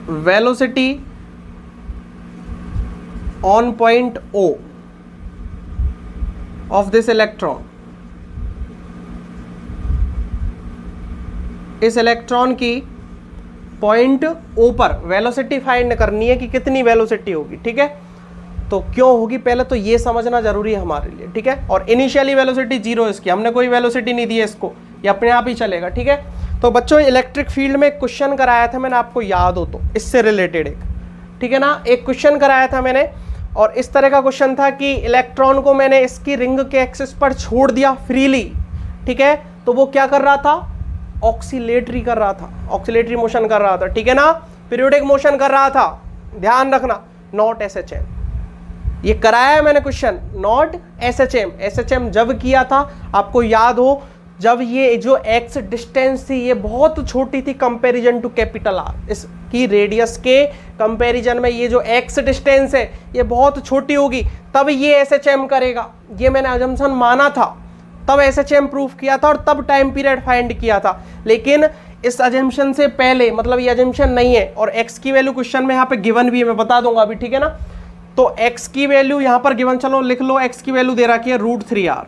velocity on point O of this electron. इस इलेक्ट्रॉन की पॉइंट O पर वेलोसिटी फाइंड करनी है कि कितनी वेलोसिटी होगी, ठीक है। तो क्यों होगी पहले तो ये समझना जरूरी है हमारे लिए, ठीक है। और इनिशियली वेलोसिटी 0 इसकी, हमने कोई वेलोसिटी नहीं दी है इसको, ये अपने आप ही चलेगा, ठीक है। तो बच्चों इलेक्ट्रिक फील्ड में क्वेश्चन कराया था मैंने, आपको याद हो तो, इससे रिलेटेड एक, ठीक है ना, एक क्वेश्चन कराया था मैंने। और इस तरह का क्वेश्चन था कि इलेक्ट्रॉन को मैंने इसकी रिंग के एक्सिस पर छोड़ दिया फ्रीली, ठीक है। तो वो क्या कर रहा था, ऑक्सीलेटरी कर रहा था, ऑक्सीलेटरी मोशन कर रहा था, ठीक है ना, पीरियोडिक मोशन कर रहा था, ध्यान रखना, नॉट SHM। ये कराया है मैंने क्वेश्चन, नॉट SHM। SHM जब किया था आपको याद हो, जब ये जो x डिस्टेंस थी ये बहुत छोटी थी कंपैरिजन टू कैपिटल R, इसकी रेडियस के कंपैरिजन में ये जो x डिस्टेंस है ये बहुत छोटी होगी, तब ये SHM करेगा। ये मैंने अजम्पशन माना था, तब SHM प्रूफ किया था और तब टाइम पीरियड फाइंड किया था। लेकिन इस अजम्पशन से पहले, मतलब ये अजम्पशन नहीं है, और x की वैल्यू क्वेश्चन में यहाँ पे गिवन भी है, मैं बता दूंगा अभी, ठीक है ना। तो x की वैल्यू यहाँ पर गिवन, चलो लिख लो, x की वैल्यू दे रखी है √3r,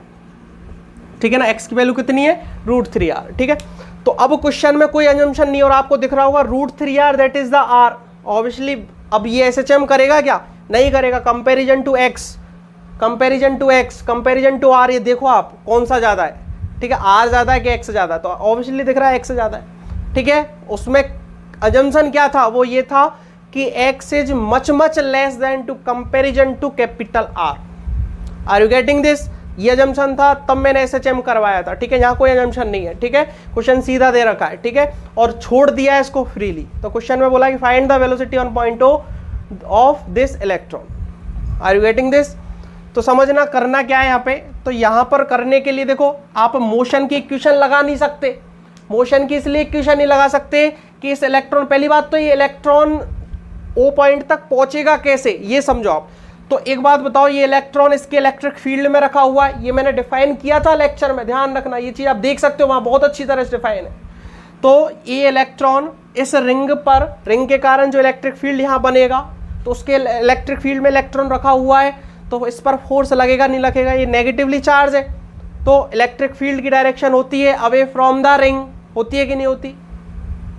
ठीक है ना, x की वैल्यू कितनी है, √3r, ठीक है। तो अब क्वेश्चन में कोई अजम्पशन नहीं, और आपको दिख रहा होगा √3r that is the r, obviously. अब ये SHM करेगा क्या, नहीं करेगा, comparison to x, comparison to x, comparison to r, ये देखो आप कौन सा ज्यादा है, ठीक है, r ज्यादा है कि x ज्यादा है, तो ऑब्वियसली दिख रहा है x ज्यादा है, ठीक है। उसमें अजम्पशन क्या था, वो ये था कि x is much much less than to comparison to capital R। Are you getting this? ये अजम्पशन था, तब मैंने SHM करवाया था, ठीक है। यहाँ कोई अजम्पशन नहीं है, ठीक है, क्वेश्चन सीधा दे रखा है, ठीक है, और छोड़ दिया है इसको फ्रीली। तो क्वेश्चन में बोला कि find the velocity on point O of this electron. Are you getting this? तो समझना करना क्या है यहाँ पे, तो यहाँ पर करने के लिए देखो, आप मोशन की इक्वेशन लगा नहीं सकते। मोशन की इसलिए इक्वेशन नहीं लगा सकते कि इस इलेक्ट्रॉन, पहली बात तो ये इलेक्ट्रॉन O पॉइंट तक पहुंचेगा कैसे, ये समझो आप। तो एक बात बताओ, ये इलेक्ट्रॉन इसके इलेक्ट्रिक फील्ड में रखा हुआ है, ये मैंने डिफाइन किया था लेक्चर में, ध्यान रखना, ये चीज आप देख सकते हो वहां बहुत अच्छी तरह से डिफाइन है। तो ये इलेक्ट्रॉन इस रिंग पर, रिंग के कारण जो इलेक्ट्रिक फील्ड यहाँ बनेगा, तो उसके इलेक्ट्रिक फील्ड में इलेक्ट्रॉन रखा हुआ है, तो इस पर फोर्स लगेगा नहीं लगेगा, ये नेगेटिवली चार्ज है, तो इलेक्ट्रिक फील्ड की डायरेक्शन होती है अवे फ्रॉम द रिंग, होती है कि नहीं होती,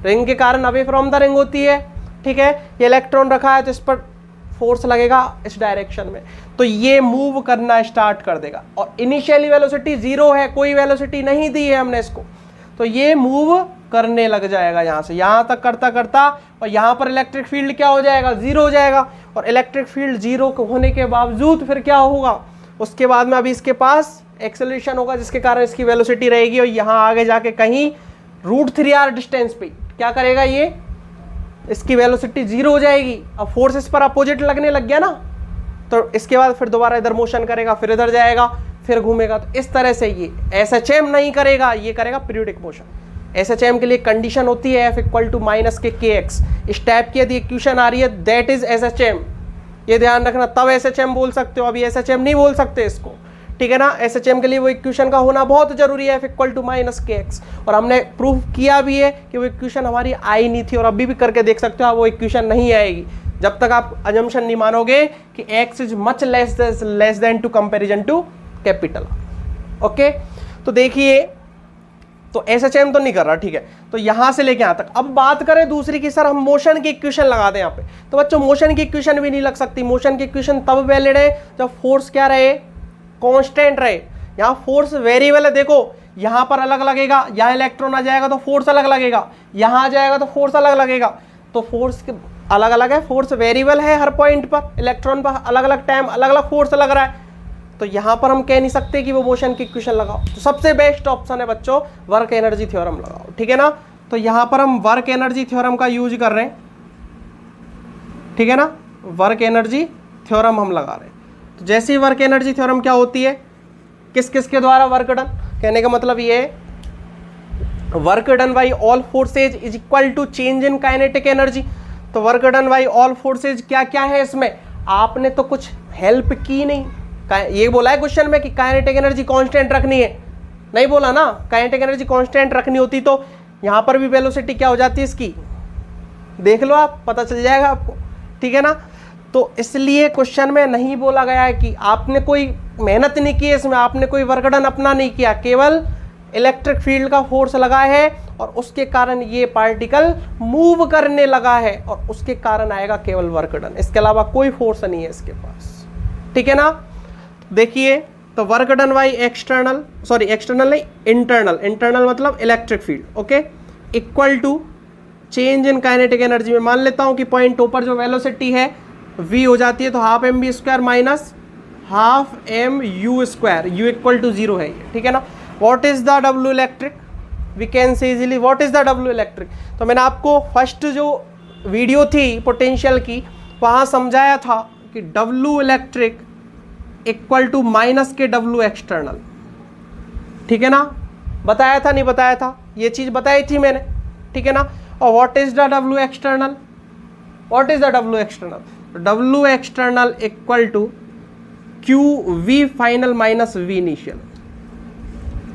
रिंग के कारण अवे फ्रॉम द रिंग होती है, ठीक है। ये इलेक्ट्रॉन रखा है तो इस पर फोर्स लगेगा इस डायरेक्शन में, तो ये मूव करना स्टार्ट कर देगा। और इनिशियली वेलोसिटी 0 है, कोई वेलोसिटी नहीं दी है हमने इसको, तो ये मूव करने लग जाएगा यहाँ से यहाँ तक करता करता, और यहाँ पर इलेक्ट्रिक फील्ड क्या हो जाएगा, 0 हो जाएगा। और इलेक्ट्रिक फील्ड 0 होने के बावजूद फिर क्या होगा, उसके बाद में अभी इसके पास एक्सेलरेशन होगा, जिसके कारण इसकी वेलोसिटी रहेगी, और यहाँ आगे जाके कहीं √3r डिस्टेंस पे क्या करेगा, ये इसकी वेलोसिटी 0 हो जाएगी। अब फोर्स इस पर अपोजिट लगने लग गया ना, तो इसके बाद फिर दोबारा इधर मोशन करेगा, फिर इधर जाएगा, फिर घूमेगा। तो इस तरह से ये SHM नहीं करेगा, ये करेगा पीरियोडिक मोशन। SHM के लिए कंडीशन होती है F इक्वल टू माइनस के KX। इस टाइप की यदि इक्वेशन आ रही है दैट इज SHM, ये ध्यान रखना, तब SHM बोल सकते हो, अभी SHM नहीं बोल सकते इसको, ठीक है ना। SHM के लिए वो इक्वेशन का होना बहुत जरूरी है F equal to minus KX, और हमने प्रूफ किया भी है कि वो इक्वेशन हमारी आई नहीं थी, और अभी भी करके देख सकते हो वो इक्वेशन नहीं आएगी जब तक आप अजम्पशन नहीं मानोगे कि x is much less than to comparison to capital. Okay, तो देखिए, तो SHM तो नहीं कर रहा, ठीक है। तो यहां से लेके यहां तक। अब बात करें दूसरी की, सर हम मोशन की इक्वेशन लगा दें यहाँ पे, तो बच्चों मोशन की इक्वेशन भी नहीं लग सकती। मोशन की इक्वेशन तब वैलिड है जब फोर्स क्या रहे, कांस्टेंट रहे। यहाँ फोर्स वेरिएबल है, देखो यहाँ पर अलग लगेगा, यहाँ इलेक्ट्रॉन आ जाएगा तो फोर्स अलग लगेगा, यहाँ आ जाएगा तो फोर्स अलग लगेगा। तो फोर्स अलग अलग है, फोर्स वेरिएबल है हर पॉइंट पर, इलेक्ट्रॉन पर अलग अलग टाइम अलग अलग फोर्स लग रहा है। तो यहाँ पर हम कह नहीं सकते कि वो मोशन की इक्वेशन लगाओ। तो सबसे बेस्ट ऑप्शन है बच्चों वर्क एनर्जी थ्योरम लगाओ, ठीक है ना। तो यहाँ पर हम वर्क एनर्जी थ्योरम का यूज कर रहे हैं, ठीक है ना, वर्क एनर्जी थ्योरम हम लगा रहे हैं। तो जैसे ही वर्क एनर्जी थ्योरम क्या होती है, किस किस के द्वारा वर्क डन, कहने का मतलब ये है work done by all forces is equal to change in kinetic energy. तो work done by all forces क्या क्या है इसमें, आपने तो कुछ हेल्प की नहीं। ये बोला है क्वेश्चन में कि काइनेटिक एनर्जी कांस्टेंट रखनी है, नहीं बोला ना। काइनेटिक एनर्जी कांस्टेंट रखनी होती तो यहाँ पर भी वेलोसिटी क्या हो जाती है इसकी, देख लो आप, पता चल जाएगा आपको, ठीक है ना। तो इसलिए क्वेश्चन में नहीं बोला गया है कि आपने कोई मेहनत नहीं की इसमें, आपने कोई वर्क डन अपना नहीं किया, केवल इलेक्ट्रिक फील्ड का फोर्स लगा है और उसके कारण ये पार्टिकल मूव करने लगा है और उसके कारण आएगा केवल वर्क डन, इसके अलावा कोई फोर्स नहीं है इसके पास, ठीक है ना। देखिए, तो work done by external, sorry external नहीं, इंटरनल, इंटरनल मतलब electric field, okay, equal to change in kinetic energy में मान लेता हूं कि पॉइंट ओ पर जो वेलोसिटी है v हो जाती है, तो half M B square minus half M U square, U equal to 0 है ये, ठीक है ना। What is the W electric, we can say easily what is the W electric. तो मैंने आपको फर्स्ट जो वीडियो थी पोटेंशियल की, वहां समझाया था कि W electric equal to minus के W एक्सटर्नल, ठीक है ना, बताया था नहीं बताया था, ये चीज बताई थी मैंने, ठीक है ना। और what is the W external, what is the W external, W external equal to Q V final minus V initial,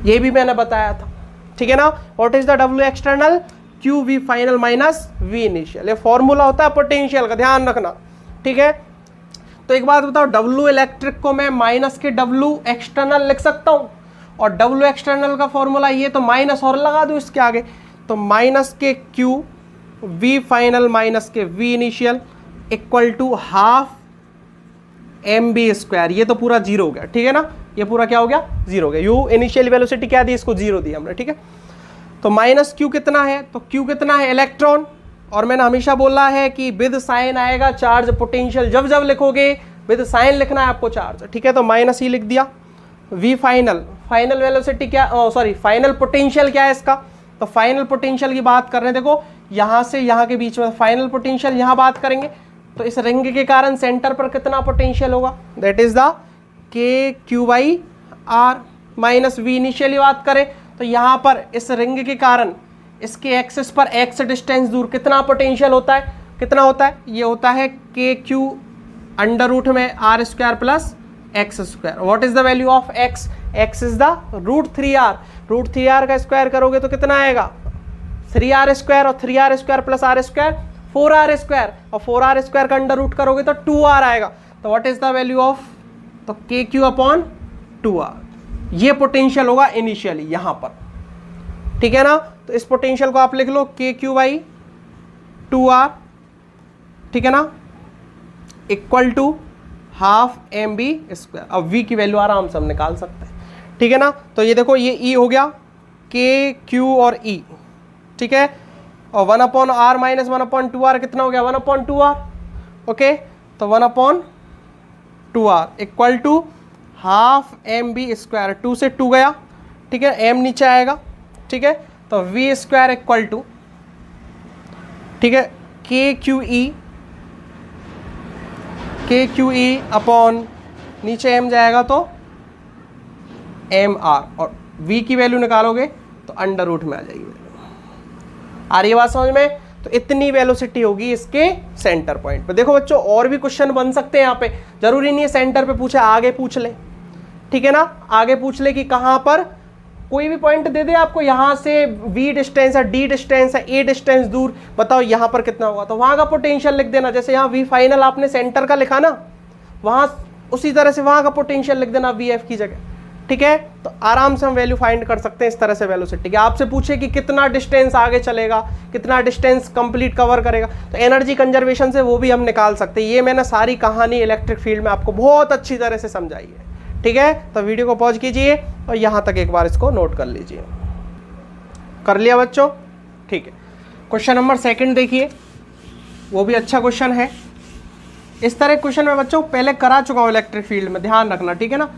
ये भी मैंने बताया था, ठीक है ना। What is the W external, Q V final minus V initial, ये formula होता है पोटेंशियल का, ध्यान रखना, ठीक है। तो एक बात बताओ, W इलेक्ट्रिक को मैं माइनस के W एक्सटर्नल लिख सकता हूं, और W एक्सटर्नल का फॉर्मूला ये, तो माइनस और लगा दूं इसके आगे, तो minus K Q V final minus K V initial equal to half M B square, ये तो पूरा 0 हो गया, ठीक है ना, ये पूरा क्या हो गया 0 हो गया। यू इनिशियल वेलोसिटी क्या दी, इसको 0 दी हमने, ठीक है। तो माइनस क्यू कितना है, तो क्यू कितना है इलेक्ट्रॉन, और मैंने हमेशा बोला है कि विद साइन आएगा चार्ज पोटेंशियल, जब जब लिखोगे विद साइन लिखना है आपको चार्ज, ठीक है। तो माइनस ही लिख दिया, वी फाइनल, फाइनल वेलोसिटी क्या, सॉरी फाइनल पोटेंशियल क्या है इसका, तो फाइनल पोटेंशियल की बात कर रहे हैं, देखो यहां से यहां के बीच में फाइनल पोटेंशियल यहां बात करेंगे, तो इस रिंग के कारण सेंटर पर कितना पोटेंशियल होगा, that is the K Q by R minus V initially बात करें, तो यहां पर इस रिंग के कारण इसके एक्सिस पर एक्स डिस्टेंस दूर कितना पोटेंशियल होता है, कितना होता है, ये होता है के क्यू अंडर रूट में R square plus X square. What is the value of X, X is the √3r, √3r का स्क्वायर करोगे तो कितना आएगा 3r स्क्वायर, और 3r square plus r square 4r square, और 4r स्क्वायर का under root करोगे तो 2r आएगा। तो what is the value of, तो के क्यू अपॉन 2r, ये पोटेंशियल होगा इनिशियली यहां पर, ठीक है ना। तो इस पोटेंशियल को आप लिख लो के क्यू बाई 2r, ठीक है ना, equal to half M B square. अब v की वैल्यू आराम से हम निकाल सकते हैं, ठीक है ना। तो ये देखो ये e हो गया, के क्यू और e, ठीक है, और 1/r माइनस 1/2r कितना हो गया 1/2r, ओके। तो 1/2r equal to half M B square, 2 से 2 गया, ठीक है, m नीचे आएगा, ठीक है। तो v स्क्वायर इक्वल टू, ठीक है, के क्यू ई अपॉन नीचे m जाएगा तो एम आर, और v की वैल्यू निकालोगे तो अंडर रूट में आ जाएगी। आ रही है बात समझ में? तो इतनी वेलोसिटी होगी इसके सेंटर पॉइंट पे। देखो बच्चों और भी क्वेश्चन बन सकते हैं यहाँ पे, जरूरी नहीं है सेंटर पे पूछे, आगे पूछ ले, ठीक है ना, आगे पूछ ले कि कहाँ पर कोई भी पॉइंट दे दे आपको, यहाँ से v डिस्टेंस है, d डिस्टेंस है, a डिस्टेंस दूर, बताओ यहाँ पर कितना होगा, तो वहाँ का पोटेंशियल लिख देना। जैसे यहाँ v फाइनल आपने सेंटर का लिखा ना, वहाँ उसी तरह से वहाँ का पोटेंशियल लिख देना vf की जगह, ठीक है। तो आराम से हम वैल्यू फाइंड कर सकते हैं इस तरह से वेलोसिटी की। आपसे पूछे कि कितना डिस्टेंस आगे चलेगा, कितना डिस्टेंस कंप्लीट कवर करेगा, तो एनर्जी कंजर्वेशन से वो भी हम निकाल सकते हैं। ये मैंने सारी कहानी इलेक्ट्रिक फील्ड में आपको बहुत अच्छी तरह से समझाई है, ठीक है। तो वीडियो को पॉज कीजिए और यहाँ तक एक बार इसको नोट कर लीजिए। कर लिया बच्चों? ठीक है। क्वेश्चन नंबर 2 देखिए, वो भी अच्छा क्वेश्चन है। इस तरह क्वेश्चन मैं बच्चों पहले करा चुका हूँ इलेक्ट्रिक फील्ड में, ध्यान रखना, ठीक है ना,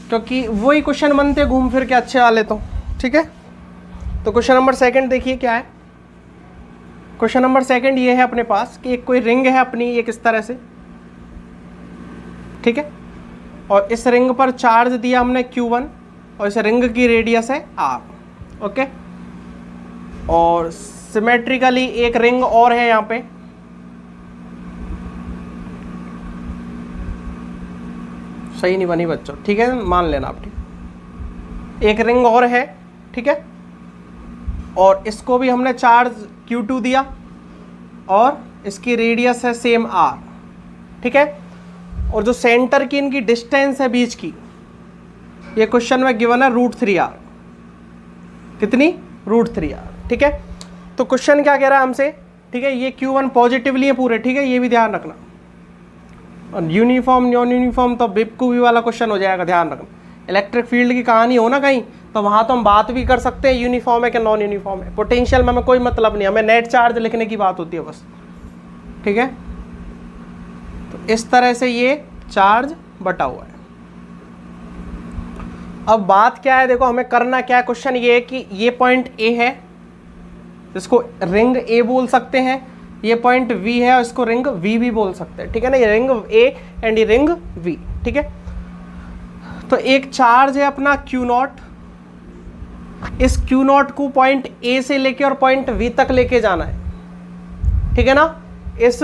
क्योंकि वही क्वेश्चन बनते घूम फिर के अच्छे वाले, तो ठीक है। तो क्वेश्चन नंबर 2 देखिए क्या है। क्वेश्चन नंबर 2 ये है अपने पास कि एक कोई रिंग है अपनी एक इस तरह से, ठीक है, और इस रिंग पर चार्ज दिया हमने Q1 और इस रिंग की रेडियस है R, ओके। और सिमेट्रिकली एक रिंग और है यहाँ पे, सही नहीं बनी बच्चों, ठीक है, मान लेना आप, ठीक। एक रिंग और है, ठीक है, और इसको भी हमने चार्ज Q2 दिया और इसकी रेडियस है सेम R, ठीक है। और जो सेंटर की इनकी डिस्टेंस है बीच की, ये क्वेश्चन में गिवन है √3r, कितनी? √3r, ठीक है। तो क्वेश्चन क्या कह रहा है हमसे, ठीक है, ये Q1 पॉजिटिवली है पूरे, ठीक है, ये भी ध्यान रखना। और यूनिफॉर्म नॉन यूनिफॉर्म तो बेवकूफ़ी वाला क्वेश्चन हो जाएगा, ध्यान रखना। इलेक्ट्रिक फील्ड की कहानी हो ना कहीं, तो वहाँ तो हम बात भी कर सकते हैं यूनिफॉर्म है कि नॉन यूनिफॉर्म है। पोटेंशियल में हमें कोई मतलब नहीं, हमें नेट चार्ज लिखने की बात होती है बस, ठीक है। तो इस तरह से ये चार्ज बटा हुआ है। अब बात क्या है, देखो हमें करना क्या है, क्वेश्चन ये है कि ये पॉइंट A है, इसको रिंग A बोल सकते हैं, ये पॉइंट V है और इसको रिंग V भी बोल सकते हैं, ठीक है ना, ये रिंग A एंड ये रिंग V, ठीक है। तो एक चार्ज है अपना Q0, इस Q0 को पॉइंट A से लेके और पॉइंट V तक लेके जाना है, ठीक है ना। इस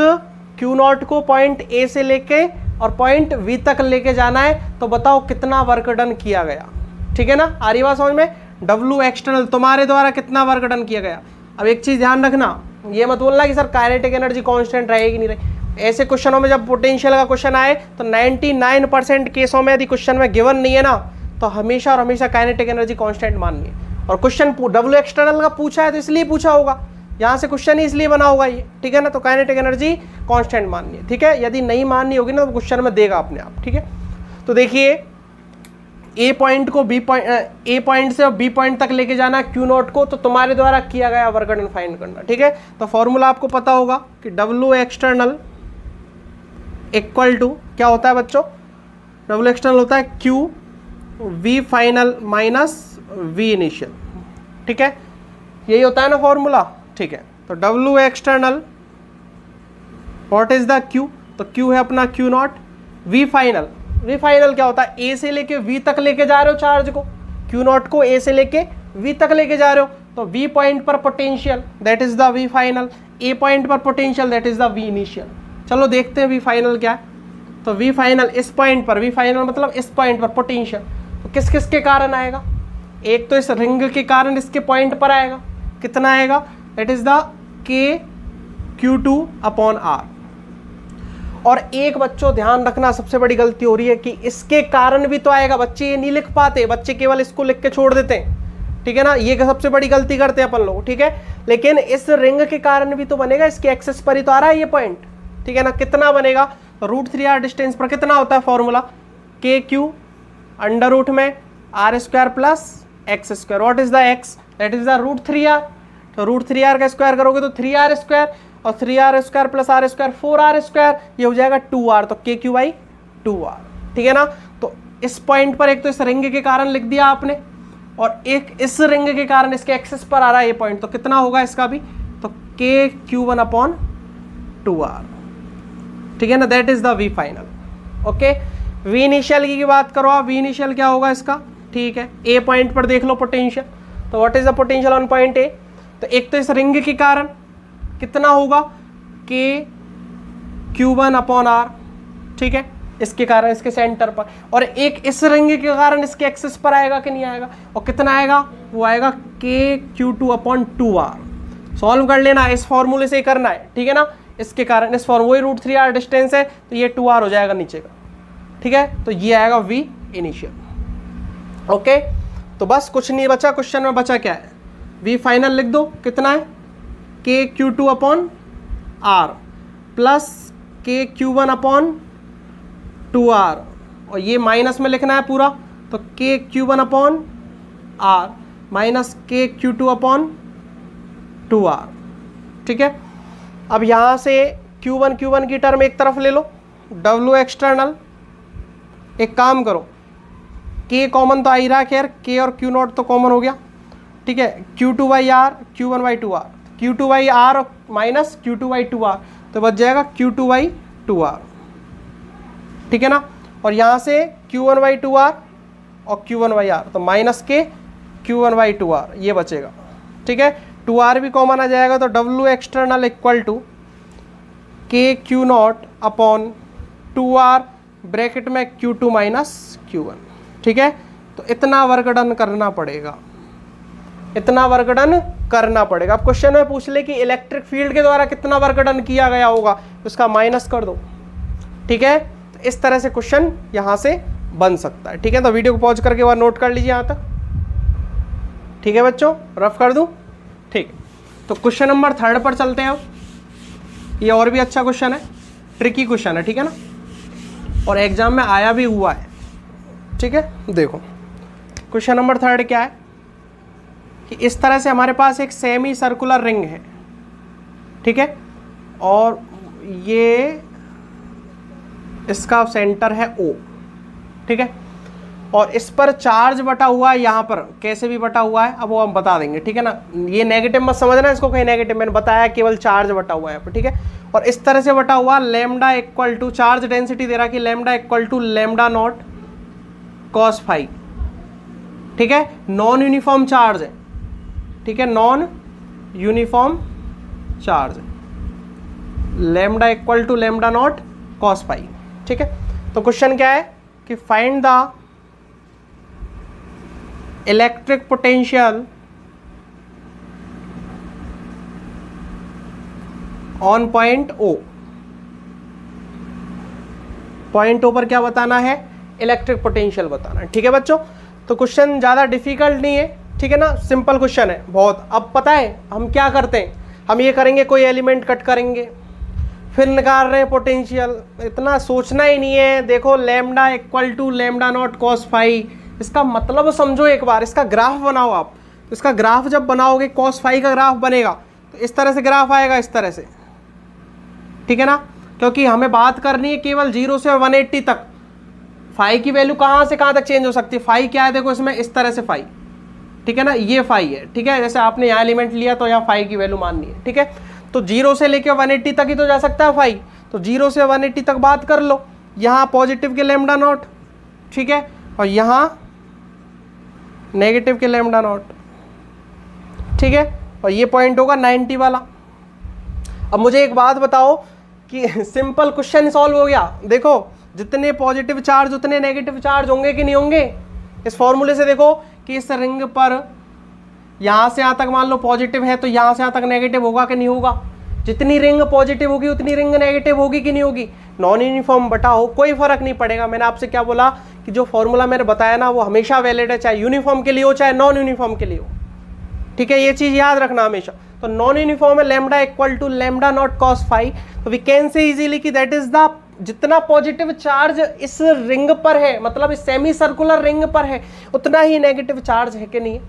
Q0 को पॉइंट A से लेके और पॉइंट V तक लेके जाना है, तो बताओ कितना वर्क डन किया गया, ठीक है ना। आ रही बात समझ में? W एक्सटर्नल तुम्हारे द्वारा कितना वर्क डन किया गया। अब एक चीज ध्यान रखना, ये मत बोलना कि सर काइनेटिक एनर्जी कांस्टेंट रहेगी नहीं रही। ऐसे क्वेश्चनों में जब पोटेंशियल का क्वेश्चन आए तो 99% केसों में यदि क्वेश्चन में गिवन नहीं है ना, तो हमेशा और हमेशा काइनेटिक एनर्जी कांस्टेंट माननी है। और क्वेश्चन W एक्सटर्नल का पूछा है तो इसलिए पूछा होगा, यहाँ से क्वेश्चन ही इसलिए बना होगा ये, ठीक है ना। तो काइनेटिक एनर्जी कांस्टेंट माननी है, ठीक है। यदि नहीं माननी होगी ना तो क्वेश्चन में देगा अपने आप, ठीक है। तो देखिए A पॉइंट को A पॉइंट से B पॉइंट तक लेके जाना Q0 को, तो तुम्हारे द्वारा किया गया वर्क डन फाइंड करना, ठीक है। तो फॉर्मूला आपको पता होगा कि W एक्सटर्नल इक्वल टू क्या होता है बच्चों, W एक्सटर्नल होता है Q V final minus V initial, ठीक है, यही होता है ना फॉर्मूला, ठीक है। तो W external what is the Q, तो Q है अपना Q0, V final, V final क्या होता है, A से लेके V तक लेके जा रहे हो चार्ज को, Q0 को A से लेके V तक लेके जा रहे हो, तो V पॉइंट पर potential that is the V final, A point पर potential that is the V initial. चलो देखते हैं V फाइनल क्या है। तो V फाइनल इस पॉइंट पर, V फाइनल मतलब इस पॉइंट पर पोटेंशियल, तो किस किस के कारण आएगा, एक तो इस रिंग के कारण इसके पॉइंट पर आएगा, कितना आएगा, that is the Q2 upon R। और एक बच्चों ध्यान रखना, सबसे बड़ी गलती हो रही है कि इसके कारण भी तो आएगा, बच्चे ये नहीं लिख पाते, बच्चे केवल इसको लिख के छोड़ देते हैं, ठीक है ना, ये सबसे बड़ी गलती करते हैं अपन लोग, ठीक है। लेकिन इस रिंग के कारण भी तो बनेगा, इसके एक्सेस पर ही तो आ रहा है ये पॉइंट, ठीक है ना। कितना बनेगा, तो √3r डिस्टेंस पर कितना होता है फॉर्मूला, KQ अंडर रूट में R² plus x², what is the x, that is the √3r। तो √3r का स्क्वायर करोगे तो 3r² और 3r² प्लस r², 4r², ये हो जाएगा 2r, तो KQ/2r, ठीक है ना। तो इस पॉइंट पर एक तो इस रिंग के कारण लिख दिया आपने, और एक इस रिंग के कारण इसके एक्सेस पर आ रहा है ये पॉइंट, तो कितना होगा इसका भी, तो KQ1 अपॉन 2r, ठीक है ना, that is the V final. Okay, V initial की बात करो आप, वी इनिशियल क्या होगा इसका, ठीक है, ए पॉइंट पर देख लो पोटेंशियल, तो what is the potential on point A, तो एक तो इस रिंग के कारण कितना होगा के Q1 अपॉन आर, ठीक है, इसके कारण इसके सेंटर पर, और एक इस रिंग के कारण इसके एक्सिस पर आएगा कि नहीं आएगा, और कितना आएगा, वो आएगा के Q2 अपॉन 2r। सॉल्व कर लेना, इस फॉर्मूले से करना है, ठीक है ना, इसके कारण इस फॉर्मूले √3r डिस्टेंस है तो ये 2r हो जाएगा नीचे का, ठीक है, तो ये आएगा वी इनिशियल। ओके, तो बस कुछ नहीं बचा, क्वेश्चन में बचा क्या है, वी फाइनल लिख दो, कितना है के Q2 अपॉन आर प्लस के Q1 अपॉन 2r, और ये माइनस में लिखना है पूरा, तो के Q1 अपॉन आर माइनस के Q2 अपॉन 2r, ठीक है। अब यहाँ से Q1 की टर्म एक तरफ ले लो, W एक्सटर्नल, एक काम करो, K कॉमन तो आ ही रहा है, खैर K और Q0 तो कॉमन हो गया, ठीक है, Q2/r Q1/2r, Q2/r minus Q2/2r, तो बच जाएगा Q2/2r, ठीक है ना, और यहाँ से Q1/2r और Q1/r, तो माइनस के Q1/2r ये बचेगा, ठीक है, 2r भी कॉमन आ जाएगा, तो W एक्सटर्नल इक्वल टू के Q0 अपॉन 2r ब्रैकेट में Q2 माइनस Q1, ठीक है, तो इतना वर्क डन करना पड़ेगा, इतना वर्क डन करना पड़ेगा। अब क्वेश्चन में पूछ ले कि इलेक्ट्रिक फील्ड के द्वारा कितना वर्क डन किया गया होगा, तो इसका माइनस कर दो, ठीक है, तो इस तरह से क्वेश्चन यहाँ से बन सकता है, ठीक है, तो वीडियो को पॉज करके एक बार नोट कर लीजिए यहाँ तक, ठीक है बच्चों, रफ कर दूँ, ठीक, तो क्वेश्चन नंबर 3 पर चलते हैं अब। ये और भी अच्छा क्वेश्चन है, ट्रिकी क्वेश्चन है, ठीक है ना, और एग्जाम में आया भी हुआ है, ठीक है। देखो क्वेश्चन नंबर 3 क्या है कि इस तरह से हमारे पास एक सेमी सर्कुलर रिंग है, ठीक है, और ये इसका सेंटर है O, ठीक है, और इस पर चार्ज बटा हुआ है, यहाँ पर कैसे भी बटा हुआ है, अब वो हम बता देंगे, ठीक है ना, ये नेगेटिव मत समझना इसको कहीं नेगेटिव, मैंने बताया केवल चार्ज बटा हुआ है यहाँ पर, ठीक है, और इस तरह से बटा हुआ lambda equal to, charge density दे रहा कि lambda equal to lambda not cos phi, ठीक है, नॉन यूनिफॉर्म चार्ज है, ठीक है, non uniform charge, lambda equal to lambda not cos phi, ठीक है। तो क्वेश्चन क्या है कि find the electric potential on point O, point O पर क्या बताना है, इलेक्ट्रिक पोटेंशियल बताना है, ठीक है बच्चों। तो क्वेश्चन ज़्यादा डिफिकल्ट नहीं है, ठीक है ना, सिंपल क्वेश्चन है बहुत। अब पता है हम क्या करते हैं, हम ये करेंगे, कोई एलिमेंट कट करेंगे, फिर निकाल रहे हैं पोटेंशियल, इतना सोचना ही नहीं है। देखो lambda equal to lambda not cos phi, इसका मतलब समझो एक बार, इसका ग्राफ बनाओ आप, तो इसका ग्राफ जब बनाओगे कॉस फाई का ग्राफ बनेगा, तो इस तरह से ग्राफ आएगा, इस तरह से, ठीक है ना, क्योंकि हमें बात करनी है केवल 0 से 180 तक, फाई की वैल्यू कहाँ से कहाँ तक चेंज हो सकती है, फाई क्या है, देखो इसमें इस तरह से फाई, ठीक है ना, ये फाई है, ठीक है, जैसे आपने यहाँ एलिमेंट लिया तो यहाँ फाई की वैल्यू माननी है, ठीक है, तो 0 से लेके 180 तक ही तो जा सकता है फाई, तो 0 से 180 तक बात कर लो, यहाँ पॉजिटिव के लैम्डा नॉट, ठीक है, और यहाँ नेगेटिव के लैम्डा नॉट, ठीक है, और ये पॉइंट होगा 90 वाला। अब मुझे एक बात बताओ कि सिंपल क्वेश्चन सॉल्व हो गया, देखो जितने पॉजिटिव चार्ज उतने नेगेटिव चार्ज होंगे कि नहीं होंगे, इस फॉर्मूले से देखो कि इस रिंग पर यहाँ से यहाँ तक मान लो पॉजिटिव है, तो यहाँ से यहाँ तक नेगेटिव होगा कि नहीं होगा, जितनी रिंग पॉजिटिव होगी उतनी रिंग नेगेटिव होगी कि नहीं होगी, नॉन यूनिफॉर्म बटा हो कोई फर्क नहीं पड़ेगा। मैंने आपसे क्या बोला कि जो फॉर्मूला मैंने बताया ना वो हमेशा वैलिड है, चाहे यूनिफॉर्म के लिए हो चाहे नॉन यूनिफॉर्म के लिए हो, ठीक है, ये चीज़ याद रखना हमेशा। तो नॉन यूनिफॉर्म है lambda equal to lambda not cos phi, तो वी कैन से इजीली कि दैट इज द, जितना पॉजिटिव चार्ज इस रिंग पर है, मतलब इस सेमी सर्कुलर रिंग पर है, उतना ही नेगेटिव चार्ज है कि नहीं है,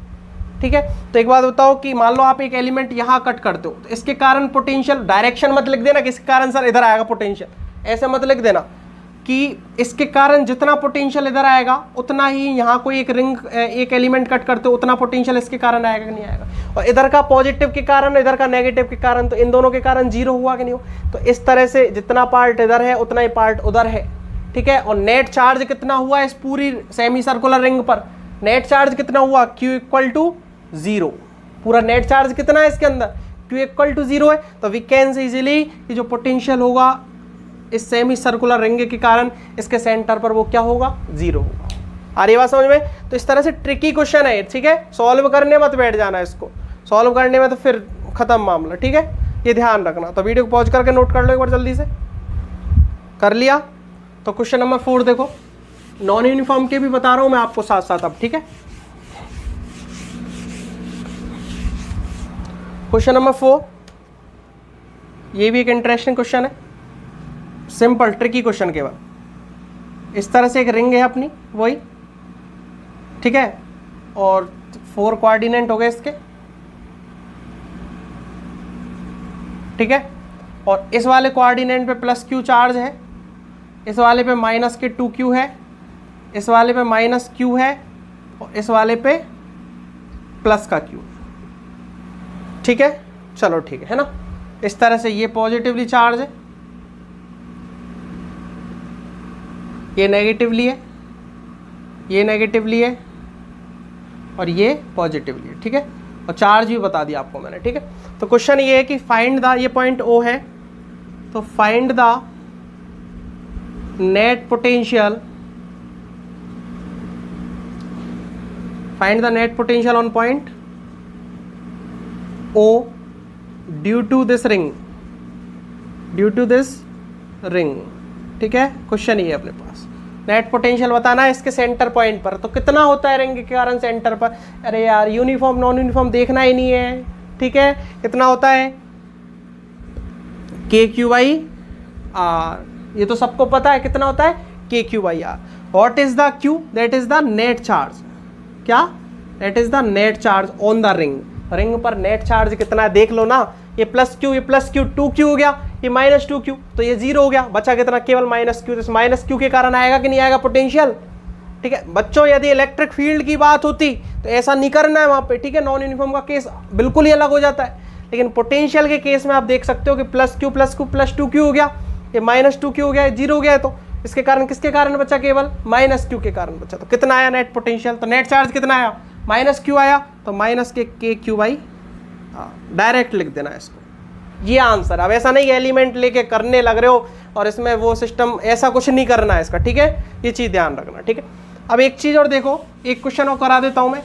ठीक है। तो एक बात बताओ कि मान लो आप एक एलिमेंट यहाँ कट करते हो, तो इसके कारण पोटेंशियल, डायरेक्शन मत लिख देना किस कारण सर इधर आएगा पोटेंशियल, ऐसे मत लिख देना, कि इसके कारण जितना पोटेंशियल इधर आएगा उतना ही यहाँ कोई एक रिंग एक एलिमेंट कट करते हो उतना पोटेंशियल इसके कारण आएगा कि नहीं आएगा, और इधर का पॉजिटिव के कारण इधर का नेगेटिव के कारण, तो इन दोनों के कारण जीरो हुआ कि नहीं हुआ। तो इस तरह से जितना पार्ट इधर है उतना ही पार्ट उधर है, ठीक है। और नेट चार्ज कितना हुआ इस पूरी सेमी सर्कुलर रिंग पर, नेट चार्ज कितना हुआ, Q इक्वल टू 0। पूरा नेट चार्ज कितना है इसके अंदर, Q इक्वल टू 0 है। तो वी कैन से इजीली कि जो पोटेंशियल होगा इस सेमी सर्कुलर रिंग के कारण इसके सेंटर पर वो क्या होगा, 0 होगा। आ रही बात समझ में। तो इस तरह से ट्रिकी क्वेश्चन है, ठीक है। सॉल्व करने मत बैठ जाना, इसको सॉल्व करने में तो फिर खत्म मामला, ठीक है। ये ध्यान रखना। तो वीडियो को पॉज करके नोट कर लो एक बार जल्दी से। कर लिया। तो क्वेश्चन नंबर 4 देखो, नॉन यूनिफॉर्म के भी बता रहा हूं मैं आपको साथ साथ अब, ठीक है। क्वेश्चन नंबर 4, ये भी एक इंटरेस्टिंग क्वेश्चन है, सिंपल ट्रिकी क्वेश्चन केवल। इस तरह से एक रिंग है अपनी वही, ठीक है, और 4 कोऑर्डिनेट हो गए इसके, ठीक है। और इस वाले कोऑर्डिनेट पे प्लस Q चार्ज है, इस वाले पे माइनस के 2Q है, इस वाले पे माइनस Q है, और इस वाले पे प्लस का Q, ठीक है। चलो ठीक है ना। इस तरह से ये पॉजिटिवली चार्ज है, ये नेगेटिवली है, ये नेगेटिवली है, और ये पॉजिटिवली है, ठीक है। और चार्ज भी बता दिया आपको मैंने, ठीक है। तो क्वेश्चन ये है कि फाइंड द, ये पॉइंट O है, तो find the net potential, find the net potential on point O due to this ring, due to this ring, ठीक है। क्वेश्चन ये है अपने पास, नेट पोटेंशियल बताना है इसके सेंटर पॉइंट पर। तो कितना होता है रिंग के कारण सेंटर पर, अरे यार यूनिफॉर्म नॉन यूनिफॉर्म देखना ही नहीं है, ठीक है। कितना होता है, KQ/R, ये तो सबको पता है कितना होता है, KQ/R। What is the Q, that is the net charge, क्या, that is the net charge on the ring. Ring पर नेट चार्ज कितना है देख लो ना, ये प्लस Q, ये प्लस Q, 2Q हो गया, ये माइनस 2Q, तो ये 0 हो गया, बचा कितना, केवल माइनस Q। तो इस माइनस Q के कारण आएगा कि नहीं आएगा पोटेंशियल, ठीक है। बच्चों यदि इलेक्ट्रिक फील्ड की बात होती तो ऐसा नहीं करना है वहाँ पे, ठीक है। नॉन यूनिफॉर्म का केस बिल्कुल ही अलग हो जाता है, लेकिन पोटेंशियल के केस में आप देख सकते हो कि plus Q plus Q plus 2Q हो गया, ये माइनस 2Q हो गया, 0 हो गया है। तो इसके कारण किसके कारण बचा, केवल माइनस Q के कारण बचा। तो कितना आया नेट पोटेंशियल, तो नेट चार्ज कितना आया, माइनस Q आया, तो माइनस के KQ/, डायरेक्ट लिख देना है इसको, ये आंसर। अब ऐसा नहीं एलिमेंट लेके करने लग रहे हो और इसमें वो सिस्टम, ऐसा कुछ नहीं करना है इसका, ठीक है। ये चीज़ ध्यान रखना, ठीक है। अब एक चीज़ और देखो, एक क्वेश्चन और करा देता हूँ मैं,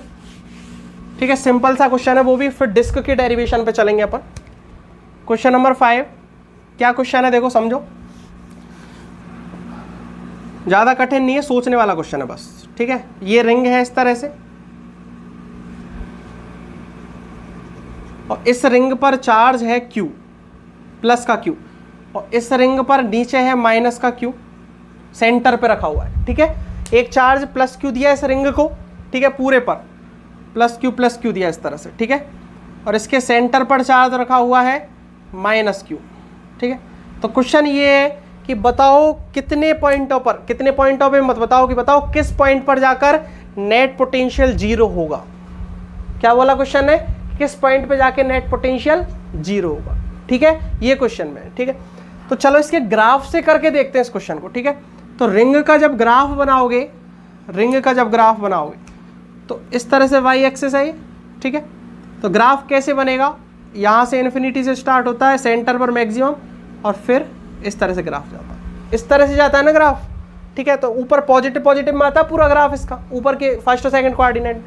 ठीक है। सिंपल सा क्वेश्चन है वो भी, फिर डिस्क की डेरिवेशन पे चलेंगे अपन। क्वेश्चन नंबर 5, क्या क्वेश्चन है देखो समझो, ज़्यादा कठिन नहीं है, सोचने वाला क्वेश्चन है बस, ठीक है। ये रिंग है इस तरह से, और इस रिंग पर चार्ज है Q, प्लस का Q, और इस रिंग पर नीचे है माइनस का Q, सेंटर पे रखा हुआ है, ठीक है। एक चार्ज प्लस Q दिया इस रिंग को, ठीक है, पूरे पर प्लस Q दिया इस तरह से, ठीक है। और इसके सेंटर पर चार्ज रखा हुआ है माइनस Q, ठीक है। तो क्वेश्चन ये है कि बताओ कितने पॉइंटों पर, कितने पॉइंटों पे मत बताओ, कि बताओ किस पॉइंट पर जाकर नेट पोटेंशियल 0 होगा। क्या बोला क्वेश्चन है, किस पॉइंट पे जाके नेट पोटेंशियल 0 होगा, ठीक है। ये क्वेश्चन में, ठीक है। तो चलो इसके ग्राफ से करके देखते हैं इस क्वेश्चन को, ठीक है। तो रिंग का जब ग्राफ बनाओगे, रिंग का जब ग्राफ बनाओगे तो इस तरह से वाई एक्सिस है, ठीक है। तो ग्राफ कैसे बनेगा, यहाँ से इन्फिनिटी से स्टार्ट होता है, सेंटर पर मैक्सिमम, और फिर इस तरह से ग्राफ जाता है, इस तरह से जाता है ना ग्राफ, ठीक है। तो ऊपर पॉजिटिव पॉजिटिव में आता है पूरा ग्राफ इसका, ऊपर के फर्स्ट और सेकंड कोऑर्डिनेट।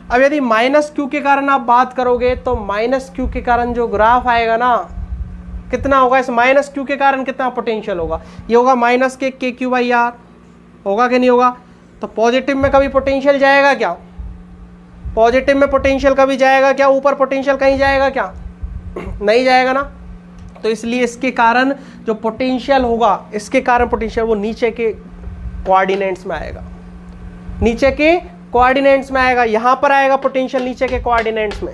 अब यदि माइनस Q के कारण आप बात करोगे तो माइनस Q के कारण जो ग्राफ आएगा ना, कितना होगा, इस माइनस Q के कारण कितना पोटेंशियल होगा, ये होगा माइनस के KQ/R, होगा कि नहीं होगा। तो पॉजिटिव में कभी पोटेंशियल जाएगा क्या, पॉजिटिव में पोटेंशियल कभी जाएगा क्या, ऊपर पोटेंशियल कहीं जाएगा क्या, नहीं जाएगा ना। तो इसलिए इसके कारण जो पोटेंशियल होगा, इसके कारण पोटेंशियल वो नीचे के कोऑर्डिनेट्स में आएगा, नीचे के कोऑर्डिनेट्स में आएगा, यहां पर आएगा पोटेंशियल नीचे के कोऑर्डिनेट्स में।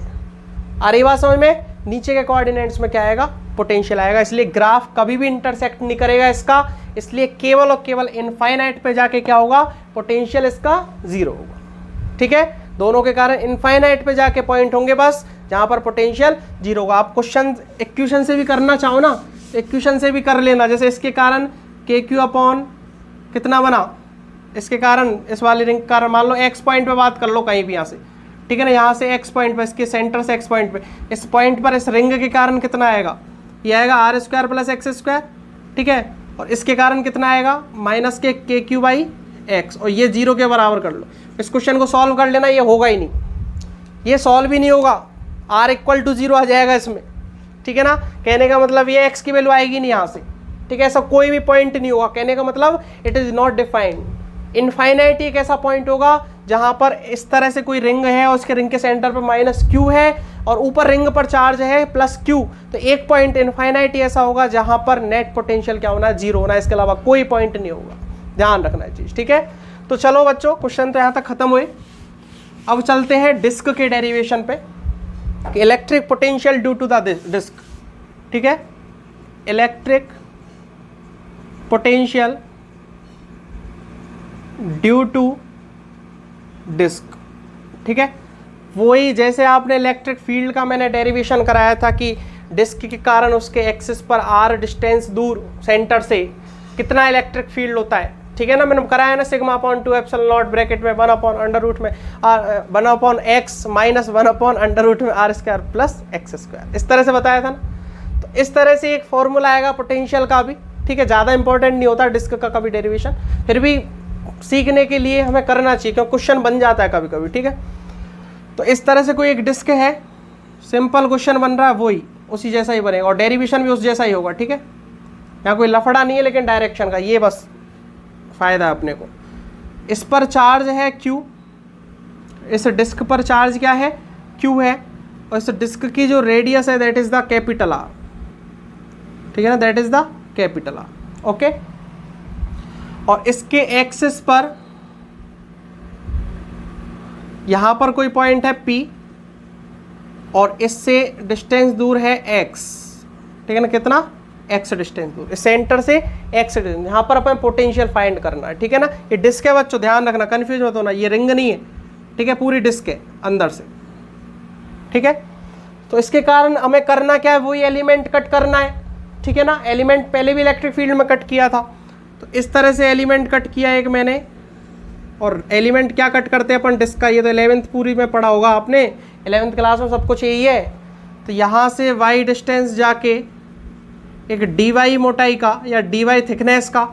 आ रही बात समझ में, नीचे के कोऑर्डिनेट्स में क्या आएगा पोटेंशियल आएगा। इसलिए ग्राफ कभी भी इंटरसेक्ट नहीं करेगा इसका, इसलिए केवल और केवल इनफाइनाइट पे जाके क्या होगा, पोटेंशियल इसका 0 होगा। ठीक है, दोनों के कारण इनफाइनाइट पे जाके पॉइंट होंगे बस जहां पर पोटेंशियल 0 होगा। आप क्वेश्चन इक्वेशन से भी करना चाहो ना, इक्वेशन से भी कर लेना। जैसे इसके कारण के क्यू अपॉन कितना बना, इसके कारण इस वाली रिंग के कारण मान लो एक्स पॉइंट पे बात कर लो कहीं भी यहाँ से, ठीक है ना, यहाँ से एक्स पॉइंट पे, इसके सेंटर से एक्स पॉइंट पे, इस पॉइंट पर इस रिंग के कारण कितना आएगा, ये आएगा R square plus X square. ठीक है, और इसके कारण कितना आएगा, minus K Q by x, और ये 0 के बराबर कर लो। इस क्वेश्चन को सॉल्व कर लेना, ये होगा ही नहीं, ये सॉल्व भी नहीं होगा, आर इक्वल टू 0 आ जाएगा इसमें। ठीक है ना, कहने का मतलब ये एक्स की वैल्यू आएगी नहीं यहाँ से। ठीक है, ऐसा कोई भी पॉइंट नहीं होगा, कहने का मतलब it is not defined. Infinite एक ऐसा पॉइंट होगा जहां पर इस तरह से कोई रिंग है और उसके रिंग के सेंटर पर माइनस क्यू है और ऊपर रिंग पर चार्ज है प्लस क्यू, तो एक पॉइंट इनफाइनाइट ऐसा होगा जहां पर नेट पोटेंशियल क्या होना है, 0 होना है, इसके अलावा कोई पॉइंट नहीं होगा। ध्यान रखना है चीज। ठीक है, तो चलो बच्चों, क्वेश्चन तो यहां तक खत्म हुए। अब चलते हैं डिस्क के डेरिवेशन पे, electric potential due to the disc. ठीक है, electric potential due to disc. ठीक है, वही जैसे आपने इलेक्ट्रिक फील्ड का मैंने डेरिवेशन कराया था कि डिस्क के कारण उसके एक्सिस पर आर डिस्टेंस दूर सेंटर से कितना इलेक्ट्रिक फील्ड होता है। ठीक है ना, मैंने कराया ना, sigma upon 2 epsilon not bracket में 1 अपॉन अंडर रूट में 1 upon X minus 1 upon under root में R square plus X square, इस तरह से बताया था ना। तो इस तरह से एक फॉर्मूला आएगा पोटेंशियल का भी। ठीक है, ज़्यादा इंपॉर्टेंट नहीं होता डिस्क का कभी डेरिवेशन, फिर भी सीखने के लिए हमें करना चाहिए क्योंकि क्वेश्चन बन जाता है कभी कभी। ठीक है, तो इस तरह से कोई एक डिस्क है, सिंपल क्वेश्चन बन रहा है, वही उसी जैसा ही बनेगा और डेरिवेशन भी उस जैसा ही होगा। ठीक है, यहाँ कोई लफड़ा नहीं है, लेकिन डायरेक्शन का ये बस फायदा है अपने को। इस पर चार्ज है Q, इस डिस्क पर चार्ज क्या है, Q है, और इस डिस्क की जो रेडियस है that is the capital R। ठीक है ना, that is the capital R। Okay, और इसके एक्सिस पर यहां पर कोई पॉइंट है P और इससे डिस्टेंस दूर है x। ठीक है ना, कितना, x डिस्टेंस दूर, इस सेंटर से x डिस्टेंस, यहां पर अपन पोटेंशियल फाइंड करना है। ठीक है ना, ये डिस्क है बच्चों, ध्यान रखना, कंफ्यूज मत होना, ये रिंग नहीं है। ठीक है, पूरी डिस्क है अंदर से। ठीक है, तो इसके कारण हमें करना क्या है, वही एलिमेंट कट करना है। ठीक है ना, एलिमेंट पहले भी इलेक्ट्रिक फील्ड में कट किया था, तो इस तरह से एलिमेंट कट किया एक मैंने। और एलिमेंट क्या कट करते हैं अपन, डिस्क का, ये तो 11th पूरी में पढ़ा होगा आपने, 11th क्लास में सब कुछ यही है। तो यहाँ से y डिस्टेंस जाके एक dy मोटाई का या dy थिकनेस का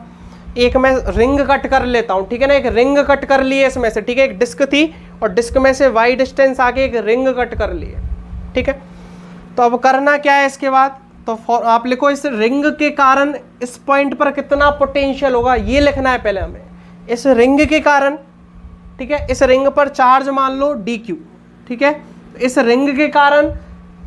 एक मैं रिंग कट कर लेता हूँ। ठीक है ना, एक रिंग कट कर ली है इसमें से। ठीक है, एक डिस्क थी और डिस्क में से y डिस्टेंस आके एक रिंग कट कर ली है। ठीक है, तो अब करना क्या है इसके बाद, तो आप लिखो इस रिंग के कारण इस पॉइंट पर कितना पोटेंशियल होगा, ये लिखना है पहले हमें। इस रिंग के कारण, ठीक है, इस रिंग पर चार्ज मान लो dq। ठीक है, इस रिंग के कारण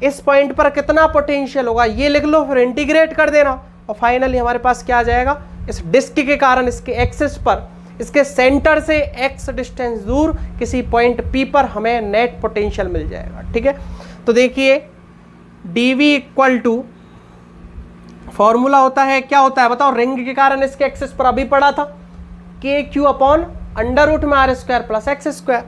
इस पॉइंट पर कितना पोटेंशियल होगा, ये लिख लो, फिर इंटीग्रेट कर देना और फाइनली हमारे पास क्या आ जाएगा, इस डिस्क के कारण इसके एक्सिस पर, इसके सेंटर से x डिस्टेंस दूर किसी पॉइंट P पर हमें नेट पोटेंशियल मिल जाएगा। ठीक है, तो देखिए dv इक्वल टू फॉर्मूला होता है, क्या होता है बताओ, रिंग के कारण इसके एक्सिस पर अभी पढ़ा था, K Q upon under root में R square plus X square.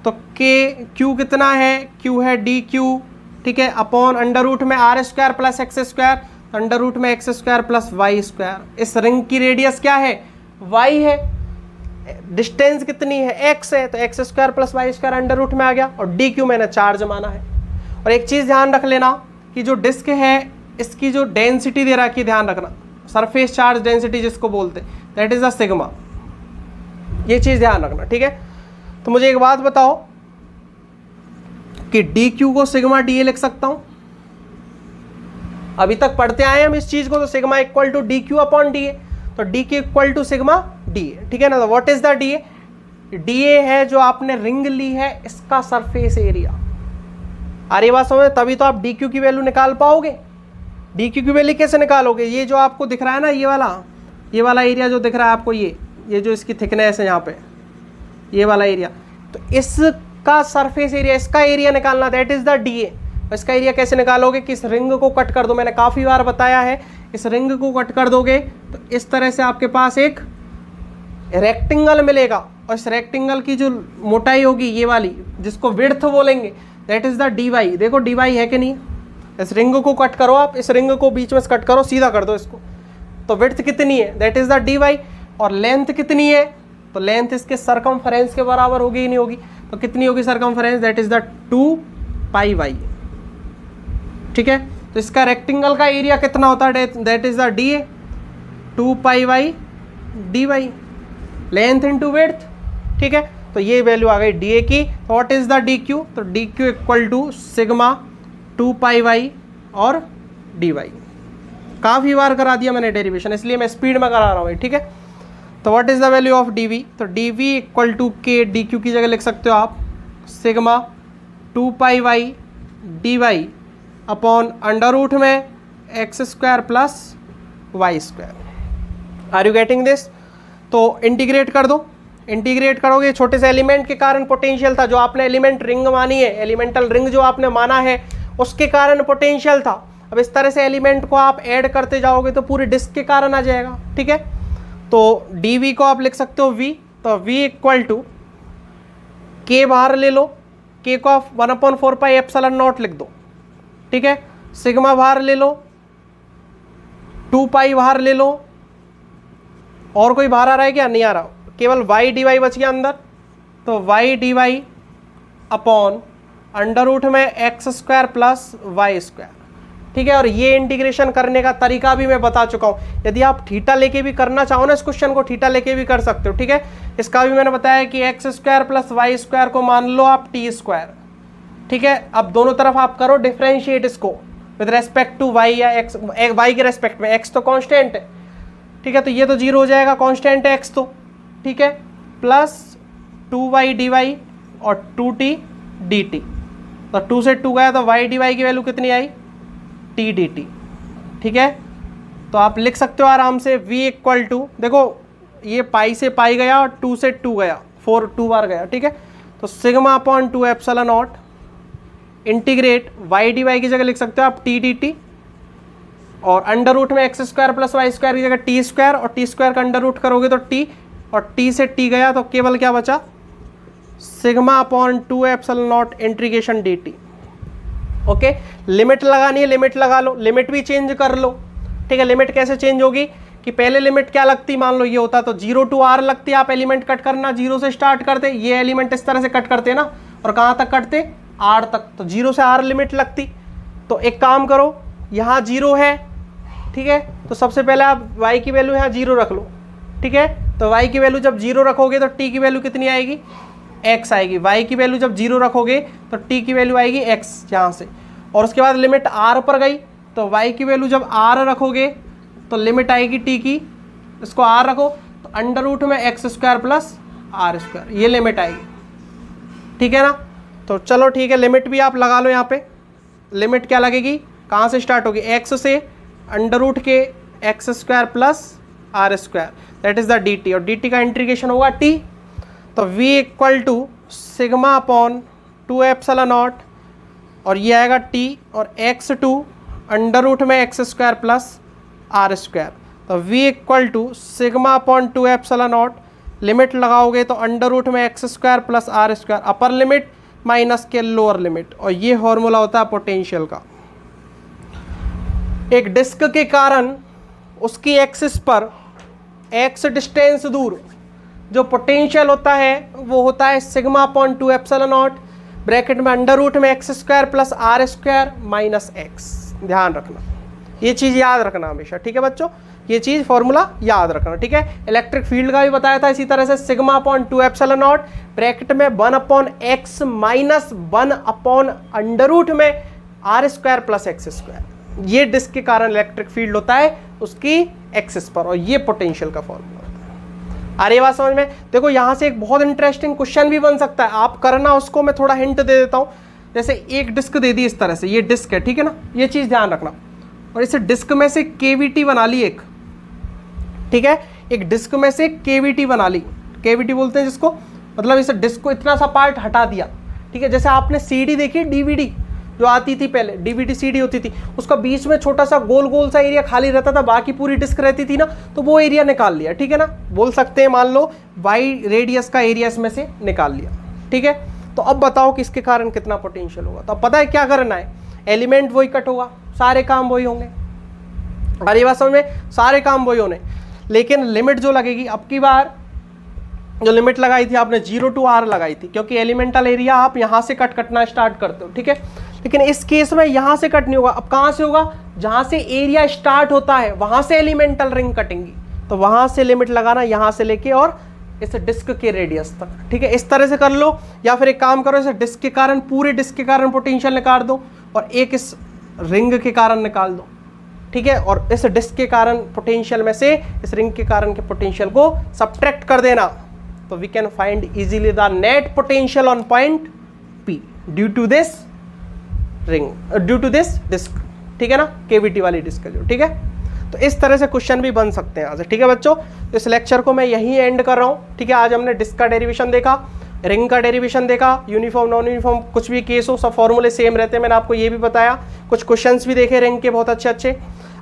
तो के क्यू कितना है, क्यू है डी क्यू। ठीक है, अपॉन अंडर रूट में R square plus X square, under root में X square plus Y square. इस रिंग की रेडियस क्या है, वाई है, डिस्टेंस कितनी है, एक्स है, तो X square plus Y square under root में आ गया, और डी क्यू मैंने चार्ज माना है। और एक चीज़ ध्यान रख लेना कि जो डिस्क है इसकी जो डेंसिटी दे रखी, ध्यान रखना, सरफेस चार्ज डेंसिटी जिसको बोलते हैं, दैट इज द सिग्मा, ये चीज ध्यान रखना। ठीक है, तो मुझे एक बात बताओ कि डी क्यू को सिग्मा डी ए लिख सकता हूं, अभी तक पढ़ते आए हम इस चीज को, तो sigma equal to D Q upon D A, तो D Q equal to sigma D A. ठीक है ना, तो what is the D A, D A है जो आपने रिंग ली है इसका सरफेस एरिया। अरे बात समझ, तभी तो आप डी क्यू की वैल्यू निकाल पाओगे। डी क्यू की वैल्यू कैसे निकालोगे, ये जो आपको दिख रहा है ना, ये वाला एरिया जो दिख रहा है आपको, ये जो इसकी थिकनेस है यहाँ पे, ये वाला एरिया, तो इसका सरफेस एरिया, इसका एरिया निकालना, दैट इज द डी ए। इसका एरिया कैसे निकालोगे कि इस रिंग को कट कर दो, मैंने काफ़ी बार बताया है, इस रिंग को कट कर दोगे तो इस तरह से आपके पास एक रेक्टेंगल मिलेगा, और इस रेक्टेंगल की जो मोटाई होगी ये वाली, जिसको विड्थ बोलेंगे, that is the D Y. देखो डी वाई है कि नहीं, इस रिंग को कट करो आप, इस रिंग को बीच में से कट करो, सीधा कर दो इसको, तो विड्थ कितनी है, that is the D Y. और लेंथ कितनी है, तो लेंथ इसके सरकमफेरेंस के बराबर होगी ही नहीं होगी, तो कितनी होगी circumference, that is the 2 pi Y. ठीक है, तो इसका रेक्टेंगल का एरिया कितना होता है, that is the D A, 2 pi Y D Y, length into width. ठीक है, तो ये वैल्यू आ गई डी ए की। What is the D Q, तो D Q equal to sigma 2 pi Y और डी वाई। काफ़ी बार करा दिया मैंने डेरिवेशन, इसलिए मैं स्पीड में करा रहा हूँ। ठीक है, तो what is the value of D V, तो D V equal to K, D Q की जगह लिख सकते हो आप sigma 2 pi Y D Y upon under root में X square plus Y square. R you getting this. तो integrate कर दो, इंटीग्रेट करोगे, छोटे से एलिमेंट के कारण पोटेंशियल था, जो आपने एलिमेंट रिंग मानी है, एलिमेंटल रिंग जो आपने माना है उसके कारण पोटेंशियल था। अब इस तरह से एलिमेंट को आप ऐड करते जाओगे तो पूरी डिस्क के कारण आ जाएगा। ठीक है, तो डी वी को आप लिख सकते हो वी, तो वी इक्वल टू के बाहर ले लो, के को आप 1/4 पाई एप्सिलॉन नॉट लिख दो। ठीक है, सिग्मा बाहर ले लो, 2 पाई बाहर ले लो, और कोई बाहर आ रहा है क्या, नहीं आ रहा, केवल वाई डी वाई बच गया अंदर, तो Y D Y upon under root में X square plus Y square. ठीक है, और ये इंटीग्रेशन करने का तरीका भी मैं बता चुका हूँ। यदि आप थीटा लेके भी करना चाहो ना इस क्वेश्चन को, थीटा लेके भी कर सकते हो। ठीक है, इसका भी मैंने बताया कि X square plus Y square को मान लो आप टी स्क्वायर। ठीक है, अब दोनों तरफ आप करो डिफ्रेंशिएट इसको विद रेस्पेक्ट टू वाई या एक्स, वाई के रेस्पेक्ट में, एक्स तो कॉन्स्टेंट है। ठीक है, तो ये तो 0 हो जाएगा, कॉन्स्टेंट है एक्स तो। ठीक है, प्लस 2y dy और 2t dt, तो 2 से 2 गया तो y dy की वैल्यू कितनी आई, t dt। ठीक है, तो आप लिख सकते हो आराम से v इक्वल टू, देखो ये पाई से पाई गया और 2 से 2 गया, 2 बार गया। ठीक है, तो sigma upon 2 epsilon not integrate y dy की जगह लिख सकते हो आप t dt, और अंडर रूट में X square plus Y square की जगह टी स्क्वायर, और टी स्क्वायर का अंडर रूट करोगे तो टी, और टी से टी गया तो केवल क्या बचा, sigma upon 2 epsilon not integration D T. Okay, limit लगानी है, लिमिट लगा लो, लिमिट भी चेंज कर लो। ठीक है, लिमिट कैसे चेंज होगी कि पहले लिमिट क्या लगती, मान लो ये होता तो 0 to r लगती, आप एलिमेंट कट करना 0 से स्टार्ट करते, ये एलिमेंट इस तरह से कट करते ना, और कहाँ तक कटते, r तक, तो 0 से r लिमिट लगती। तो एक काम करो, यहाँ 0 है, ठीक है, तो सबसे पहले आप y की वैल्यू यहाँ 0 रख लो। ठीक है, तो y की वैल्यू जब 0 रखोगे तो t की वैल्यू कितनी आएगी, x आएगी। y की वैल्यू जब 0 रखोगे तो t की वैल्यू आएगी x यहाँ से, और उसके बाद लिमिट r पर गई तो y की वैल्यू जब r रखोगे तो लिमिट आएगी t की, इसको r रखो तो अंडर रूट में X square plus R square, ये लिमिट आएगी। ठीक है ना, तो चलो ठीक है, लिमिट भी आप लगा लो यहाँ पे। लिमिट क्या लगेगी, कहाँ से स्टार्ट होगी, x से अंडर रूट के X square plus R square, that is the D T, और डी टी का इंटीग्रेशन होगा t, तो v equal to sigma upon 2 epsilon naught, और ये आएगा t, और x2 अंडर रूट में X square plus R square, तो v equal to sigma upon 2 epsilon naught, limit लगाओगे तो अंडर रूट में X square plus R square, upper limit minus के लोअर लिमिट, और ये फॉर्मूला होता है पोटेंशियल का। एक डिस्क के कारण उसकी एक्सिस पर x डिस्टेंस दूर जो पोटेंशियल होता है वो होता है sigma upon 2 epsilon not, bracket में अंडर रूट में X square plus R square minus X. ध्यान रखना, ये चीज़ याद रखना हमेशा। ठीक है बच्चों, ये चीज़ फॉर्मूला याद रखना। ठीक है, इलेक्ट्रिक फील्ड का भी बताया था इसी तरह से, sigma upon 2 epsilon not, bracket में 1 upon X minus 1 upon under root में R square plus X square. ये डिस्क के कारण इलेक्ट्रिक फील्ड होता है उसकी एक्सिस पर, और ये पोटेंशियल का फॉर्मूला होता है। आ रही बात समझ में। देखो यहाँ से एक बहुत इंटरेस्टिंग क्वेश्चन भी बन सकता है, आप करना उसको, मैं थोड़ा हिंट दे देता हूँ। जैसे एक डिस्क दे दी इस तरह से, ये डिस्क है, ठीक है ना, ये चीज़ ध्यान रखना, और इस डिस्क में से केविटी बना ली एक, ठीक है, एक डिस्क में से केविटी बना ली, केविटी बोलते हैं जिसको, मतलब इस डिस्क को इतना सा पार्ट हटा दिया। ठीक है, जैसे आपने सीडी देखी, डीवीडी, जो आती थी पहले डीवीडी सीडी होती थी, उसका बीच में छोटा सा गोल गोल सा एरिया खाली रहता था, बाकी पूरी डिस्क रहती थी ना, तो वो एरिया निकाल लिया, ठीक है ना, बोल सकते हैं मान लो वाई रेडियस का एरिया इसमें से निकाल लिया, ठीक है। तो अब बताओ कि इसके कारण कितना पोटेंशियल होगा। तो अब पता है क्या करना है, एलिमेंट वही कट होगा, सारे काम वही होंगे, और ये बात समझ में, सारे काम वही होने, लेकिन लिमिट जो लगेगी, अब की बार जो लिमिट लगाई थी आपने 0 to R लगाई थी, क्योंकि एलिमेंटल एरिया आप यहाँ से कटना स्टार्ट करते हो, ठीक है। लेकिन इस केस में यहाँ से कट नहीं होगा, अब कहाँ से होगा, जहाँ से एरिया स्टार्ट होता है वहाँ से एलिमेंटल रिंग कटेंगी, तो वहाँ से लिमिट लगाना, यहाँ से लेके और इस डिस्क के रेडियस तक, ठीक है। इस तरह से कर लो, या फिर एक काम करो, इस डिस्क के कारण, पूरे डिस्क के कारण पोटेंशियल निकाल दो, और एक इस रिंग के कारण निकाल दो, ठीक है। और इस डिस्क के कारण पोटेंशियल में से इस रिंग के कारण के पोटेंशियल को सब्ट्रैक्ट कर देना, तो we can find easily the net potential on point P due to this ring, due to this disc, ठीक है ना, केवीटी वाली डिस्क जो, ठीक है। तो इस तरह से क्वेश्चन भी बन सकते हैं आज, ठीक है बच्चों। तो इस लेक्चर को मैं यहीं एंड कर रहा हूँ, ठीक है। आज हमने डिस्क का डेरिवेशन देखा, रिंग का डेरिवेशन देखा, यूनिफॉर्म नॉन यूनिफॉर्म कुछ भी केस हो, सब फॉर्मूले सेम रहते हैं, मैंने आपको ये भी बताया, कुछ क्वेश्चंस भी देखे रिंग के बहुत अच्छे अच्छे।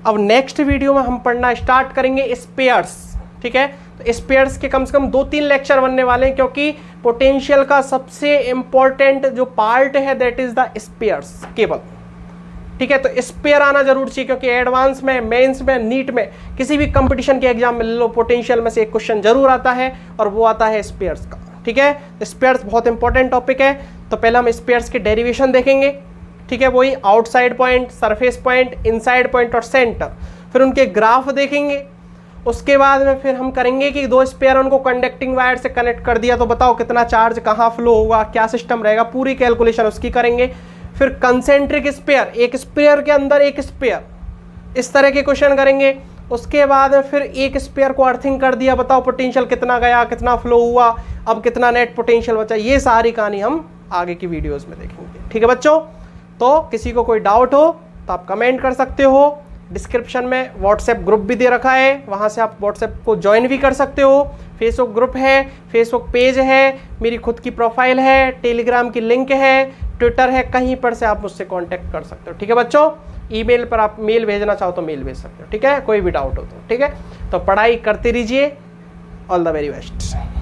अब नेक्स्ट वीडियो में हम पढ़ना स्टार्ट करेंगे स्पेयर्स, ठीक है। तो स्पेयर्स के कम से कम 2-3 लेक्चर बनने वाले हैं, क्योंकि पोटेंशियल का सबसे इंपॉर्टेंट जो पार्ट है that is the spares cable, ठीक है। तो स्पेयर आना जरूर चाहिए, क्योंकि एडवांस में, मेंस में, नीट में, किसी भी कंपटीशन के एग्जाम में ले लो, पोटेंशियल में से एक क्वेश्चन जरूर आता है, और वो आता है स्पेयर्स का, ठीक है। स्पेयर्स बहुत इंपॉर्टेंट टॉपिक है। तो पहले हम स्पेयर्स के डेरिवेशन देखेंगे, ठीक है, वही outside point, surface point, inside point और सेंटर, फिर उनके ग्राफ देखेंगे। उसके बाद में फिर हम करेंगे कि दो स्पेयर उनको कंडक्टिंग वायर से कनेक्ट कर दिया, तो बताओ कितना चार्ज कहाँ फ्लो होगा, क्या सिस्टम रहेगा, पूरी कैलकुलेशन उसकी करेंगे। फिर कंसेंट्रिक स्पेयर, एक स्पेयर के अंदर एक स्पेयर, इस तरह के क्वेश्चन करेंगे। उसके बाद में फिर एक स्पेयर को अर्थिंग कर दिया, बताओ पोटेंशियल कितना गया, कितना फ्लो हुआ, अब कितना नेट पोटेंशियल बचा, ये सारी कहानी हम आगे की वीडियोस में देखेंगे, ठीक है बच्चों। तो किसी को कोई डाउट हो तो आप कमेंट कर सकते हो, डिस्क्रिप्शन में व्हाट्सएप ग्रुप भी दे रखा है, वहाँ से आप व्हाट्सएप को ज्वाइन भी कर सकते हो, फेसबुक ग्रुप है, फेसबुक पेज है, मेरी खुद की प्रोफाइल है, टेलीग्राम की लिंक है, ट्विटर है, कहीं पर से आप मुझसे कांटेक्ट कर सकते हो, ठीक है बच्चों। ईमेल पर आप मेल भेजना चाहो तो मेल भेज सकते हो, ठीक है, कोई भी डाउट हो तो, ठीक है। तो पढ़ाई करते रहिए, ऑल द वेरी बेस्ट।